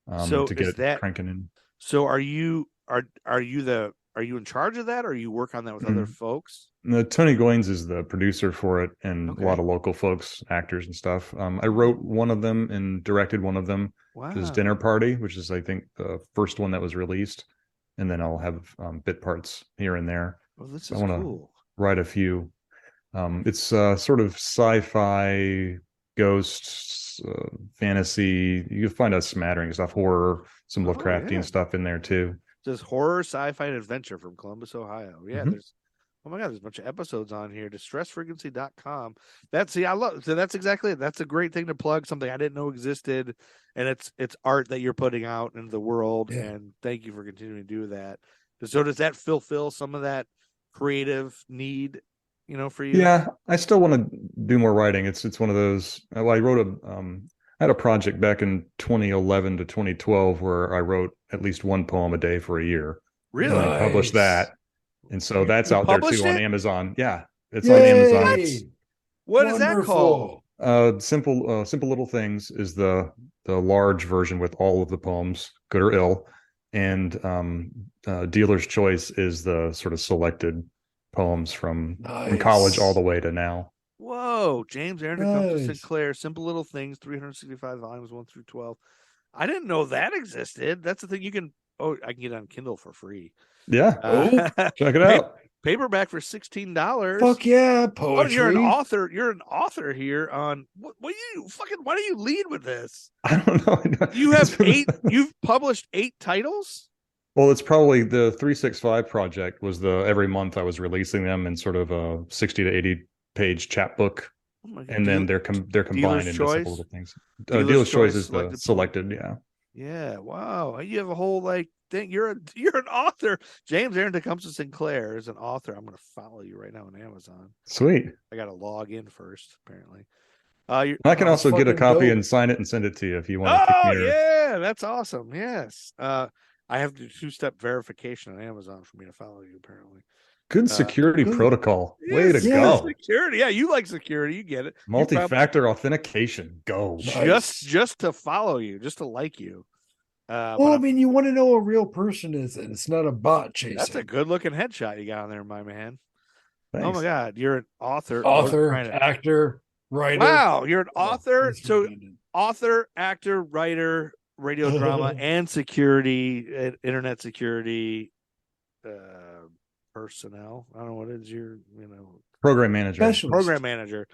Speaker 3: To get it cranking in.
Speaker 5: So are you in charge of that, or you work on that with other folks?
Speaker 3: No, Tony Goines is the producer for it, and a lot of local folks, actors and stuff. I wrote one of them and directed one of them, which is Dinner Party, which is I think the first one that was released. And then I'll have bit parts here and there.
Speaker 5: Well, this is
Speaker 3: I want to
Speaker 5: cool.
Speaker 3: write a few. It's sort of sci-fi, ghosts, fantasy. You can find a smattering of stuff, horror, some Lovecraftian stuff in there too.
Speaker 5: This horror, sci-fi, and adventure from Columbus, Ohio. Yeah, there's oh my god, there's a bunch of episodes on here. Distressfrequency.com. I love. So that's exactly it. That's a great thing to plug. Something I didn't know existed, and it's art that you're putting out into the world. Yeah. And thank you for continuing to do that. So does that fulfill some of that creative need? For you?
Speaker 3: Yeah, I still want to do more writing. It's one of those. I wrote I had a project back in 2011 to 2012 where I wrote at least one poem a day for a year.
Speaker 5: Really?
Speaker 3: And I published that. And so that's out there too on Amazon. Yeah, it's
Speaker 4: Yay!
Speaker 3: on Amazon.
Speaker 5: What is that called?
Speaker 3: Simple Little Things is the large version with all of the poems, good or ill, and Dealer's Choice is the sort of selected poems from college all the way to now.
Speaker 5: Whoa, James Aaron Sinclair, Simple Little Things, 365 volumes, 1 through 12. I didn't know that existed. That's the thing I can get on Kindle for free.
Speaker 3: Yeah. Check it out.
Speaker 5: Paperback for $16.
Speaker 4: Fuck yeah, poetry.
Speaker 5: You're an author. You're an author here on what you fucking why do you lead with this?
Speaker 3: I don't know.
Speaker 5: You have you've published 8 titles?
Speaker 3: Well, it's probably the 365 project was every month I was releasing them in sort of a 60 to 80 page chapbook. And then they're combined into Simple Little Things. Dealer's Choice is the selected, yeah.
Speaker 5: Yeah, wow. You have a whole thing. You're an author. James Aaron Tecumseh Sinclair is an author. I'm gonna follow you right now on Amazon.
Speaker 3: Sweet.
Speaker 5: I gotta log in first, apparently.
Speaker 3: I can also get a copy and sign it and send it to you if you want to
Speaker 5: kick me yeah, that's awesome. Yes. I have to 2-step verification on Amazon for me to follow you, apparently.
Speaker 3: Good security protocol. Way to go.
Speaker 5: Security. Yeah, you like security. You get it.
Speaker 3: Multi-factor authentication. Go.
Speaker 5: Just to follow you, just to like you.
Speaker 4: Well, I mean, you want to know a real person is, and it's not a bot chasing.
Speaker 5: That's a good-looking headshot you got on there, my man.
Speaker 3: Thanks.
Speaker 5: Oh my God, you're an author,
Speaker 4: actor, writer.
Speaker 5: Wow, you're an author. So, author, actor, writer, radio drama, and security, internet security, personnel. I don't know what is your,
Speaker 3: program manager.
Speaker 5: Program manager.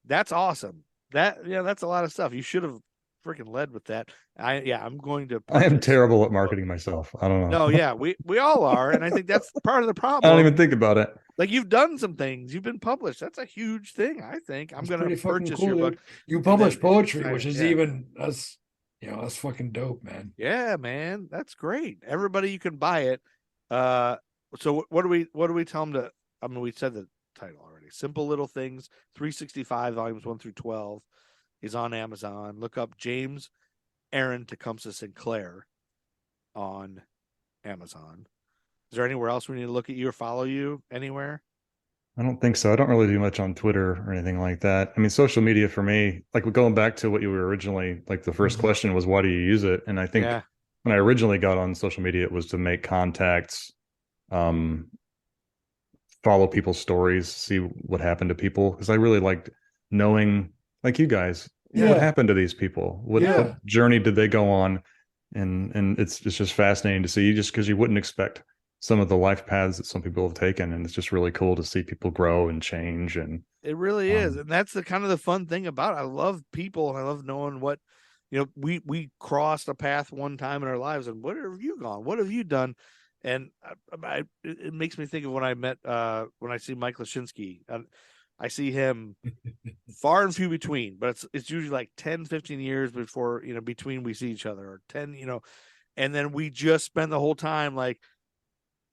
Speaker 5: That's awesome. That's a lot of stuff. You should have freaking led with that. I'm going to.
Speaker 3: I am
Speaker 5: purchase-
Speaker 3: terrible at marketing myself. I don't know.
Speaker 5: No, yeah, we all are, and I think that's part of the
Speaker 3: I
Speaker 5: problem.
Speaker 3: don't even think about it.
Speaker 5: Like you've done some things, you've been published. That's a huge thing. I think I'm going to purchase your book.
Speaker 4: You publish
Speaker 5: then-
Speaker 4: poetry, which is
Speaker 5: yeah.
Speaker 4: even that's that's fucking dope, man.
Speaker 5: Yeah, man, that's great. Everybody, you can buy it. So what do we tell them to? I mean, we said the title already. Simple Little Things, 365 volumes 1 through 12 is on Amazon. Look up James Aaron Tecumseh Sinclair on Amazon. Is there anywhere else we need to look at you or follow you anywhere?
Speaker 3: I don't think so. I don't really do much on Twitter or anything like that. I mean, social media for me, like going back to what you were originally, like the first question was, why do you use it? And I think when I originally got on social media, it was to make contacts, follow people's stories, see what happened to people. Because I really liked knowing, like you guys, what happened to these people? What journey did they go on? And it's just fascinating to see, just because you wouldn't expect some of the life paths that some people have taken, and it's just really cool to see people grow and change. And
Speaker 5: it really is, and that's the kind of the fun thing about it. I love people, and I love knowing what we crossed a path one time in our lives, and what have you gone? What have you done? And it makes me think of when I met when I see Mike Lashinsky. I see him far and few between, but it's usually like 10, 15 years before between we see each other, or 10, and then we just spend the whole time like,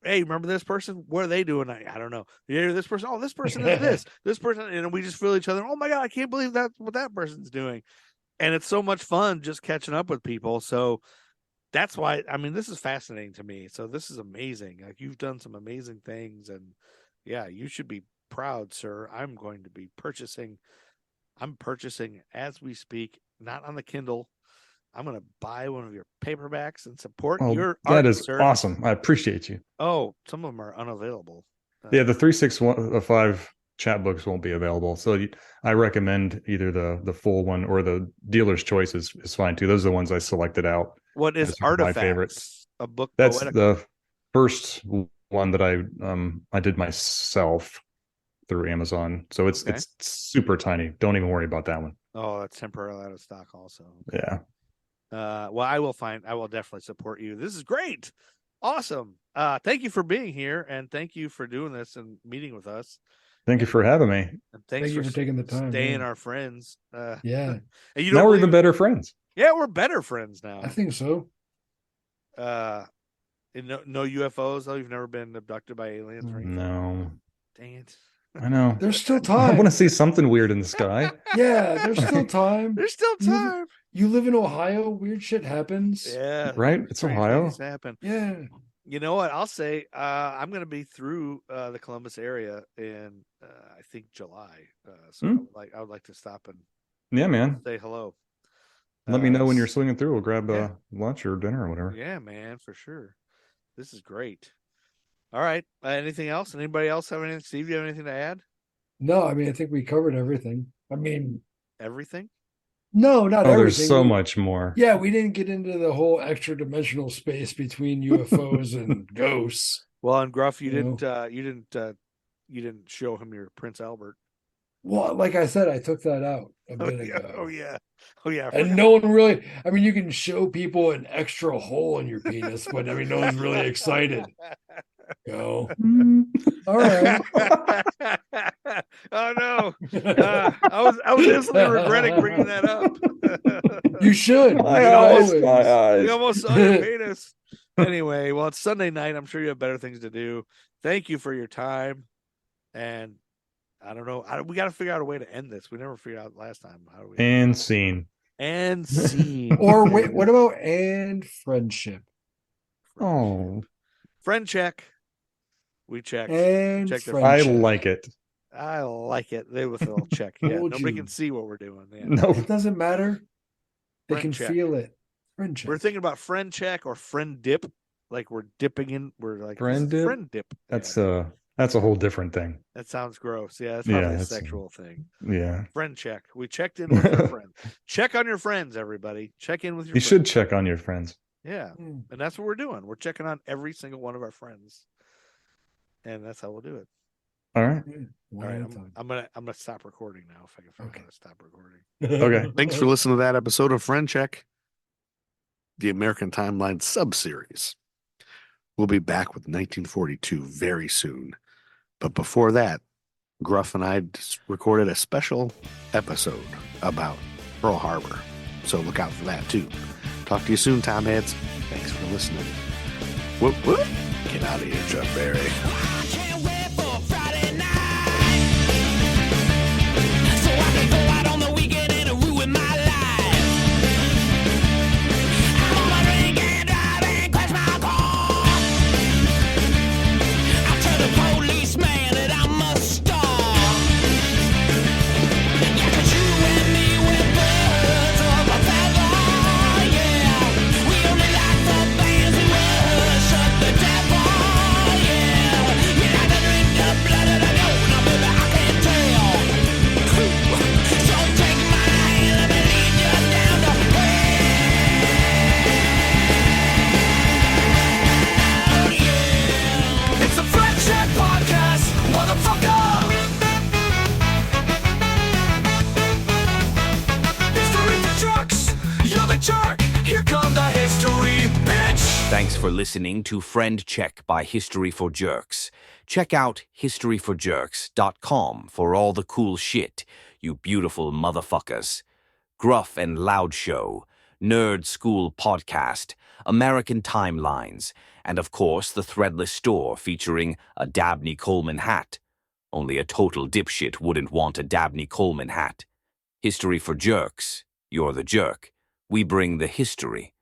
Speaker 5: hey, remember this person? What are they doing? I don't know. You hear this person? Oh, this person is this person, and we just feel each other. Oh my God, I can't believe that's what that person's doing. And it's so much fun just catching up with people. So that's why, I mean, this is fascinating to me. So this is amazing. Like, you've done some amazing things, and yeah, you should be proud, sir. I'm purchasing as we speak, not on the Kindle. I'm going to buy one of your paperbacks and support your art.
Speaker 3: That is
Speaker 5: sir.
Speaker 3: awesome. I appreciate you.
Speaker 5: Oh, some of them are unavailable.
Speaker 3: Yeah, the 365 chat books won't be available. So I recommend either the full one or the dealer's choice is fine too. Those are the ones I selected out.
Speaker 5: What is Artifacts? My favorites. A book.
Speaker 3: That's the first one that I did myself through Amazon. So it's super tiny. Don't even worry about that one.
Speaker 5: Oh, that's temporarily out of stock also.
Speaker 3: Yeah.
Speaker 5: Well, I will definitely support you. This is great. Awesome. Thank you for being here, and thank you for doing this and meeting with us.
Speaker 3: Thank you for having me.
Speaker 5: And thank you for taking the time. Staying our friends.
Speaker 4: Yeah.
Speaker 5: And
Speaker 3: now we're even better friends.
Speaker 5: Yeah, we're better friends now.
Speaker 4: I think so.
Speaker 5: No UFOs though. You've never been abducted by aliens or anything?
Speaker 3: No.
Speaker 5: Dang it.
Speaker 3: I know.
Speaker 4: There's still time.
Speaker 3: I want to see something weird in the sky.
Speaker 4: Yeah, there's still time.
Speaker 5: There's still time.
Speaker 4: You live in Ohio. Weird shit happens.
Speaker 5: Yeah.
Speaker 3: Right? It's Ohio.
Speaker 5: Happen.
Speaker 4: Yeah.
Speaker 5: You know what? I'll say I'm going to be through the Columbus area in I think July. So I would like to stop and
Speaker 3: man,
Speaker 5: say hello.
Speaker 3: Let me know when you're swinging through. We'll grab lunch or dinner or whatever.
Speaker 5: Yeah, man, for sure. This is great. All right. Anything else? Anybody else have anything? Steve, you have anything to add?
Speaker 4: No, I mean, I think we covered everything. I mean,
Speaker 5: everything?
Speaker 4: No, not everything.
Speaker 3: There's so much more.
Speaker 4: Yeah, we didn't get into the whole extra dimensional space between UFOs and ghosts.
Speaker 5: Well, and Gruff, you didn't show him your Prince Albert.
Speaker 4: Well, like I said, I took that out a bit ago.
Speaker 5: Oh yeah.
Speaker 4: And no one really. I mean, you can show people an extra hole in your penis, but I mean, no one's really excited. Go. All right.
Speaker 5: Oh no. I was instantly regretting bringing that up.
Speaker 4: You should.
Speaker 3: My eyes.
Speaker 5: You almost saw your penis. Anyway, well, it's Sunday night. I'm sure you have better things to do. Thank you for your time. And I don't know. We got to figure out a way to end this. We never figured out last time. How do we?
Speaker 3: And scene.
Speaker 4: Or wait, what about and friendship?
Speaker 3: Oh.
Speaker 5: Friend check. We checked.
Speaker 4: And
Speaker 3: I like it.
Speaker 5: I like it. They with a little check. Yeah, nobody can see what we're doing. Yeah.
Speaker 3: No,
Speaker 4: it doesn't matter. They
Speaker 5: Friend
Speaker 4: can
Speaker 5: check.
Speaker 4: feel it. Friend check.
Speaker 5: We're thinking about friend check or friend dip. Like we're dipping in. We're like
Speaker 3: friend dip.
Speaker 5: Friend dip.
Speaker 3: That's a whole different thing.
Speaker 5: That sounds gross. Yeah, that's probably a sexual thing.
Speaker 3: Yeah.
Speaker 5: Friend check. We checked in with our friends. Check on your friends, everybody. Check in with your.
Speaker 3: You
Speaker 5: friends.
Speaker 3: should check on your friends.
Speaker 5: Yeah, and that's what we're doing. We're checking on every single one of our friends, and that's how we'll do it.
Speaker 3: All right.
Speaker 5: All right, I'm gonna stop recording now if I can find out to stop recording.
Speaker 3: Okay.
Speaker 2: Thanks for listening to that episode of Friend Check, the American Timeline sub-series. We'll be back with 1942 very soon. But before that, Gruff and I recorded a special episode about Pearl Harbor. So look out for that too. Talk to you soon, Tom Heads. Thanks for listening. Whoop, whoop. Get out of here, Chuck Berry.
Speaker 1: I can't wait for Friday night, so I can go out on the weekend and ruin my life. I'm gonna drink and drive and crash my car. I'll tell the policeman that I'm a star. Yeah, 'cause you and me, we're birds of a feather. Yeah, we only like the bands who worship the devil. Yeah, you like to drink the blood of the goat. Now, baby, I can tell. So take my hand, let me lead you down the hell. Yeah, it's the Friend Check Podcast, motherfucker. History for jerks, you're the jerk. Here come the history, bitch.
Speaker 7: Thanks for listening to Friend Check by History for Jerks. Check out historyforjerks.com for all the cool shit, you beautiful motherfuckers. Gruff and Loud Show, Nerd School Podcast, American Timelines, and of course the Threadless Store featuring a Dabney Coleman hat. Only a total dipshit wouldn't want a Dabney Coleman hat. History for Jerks. You're the jerk. We bring the history.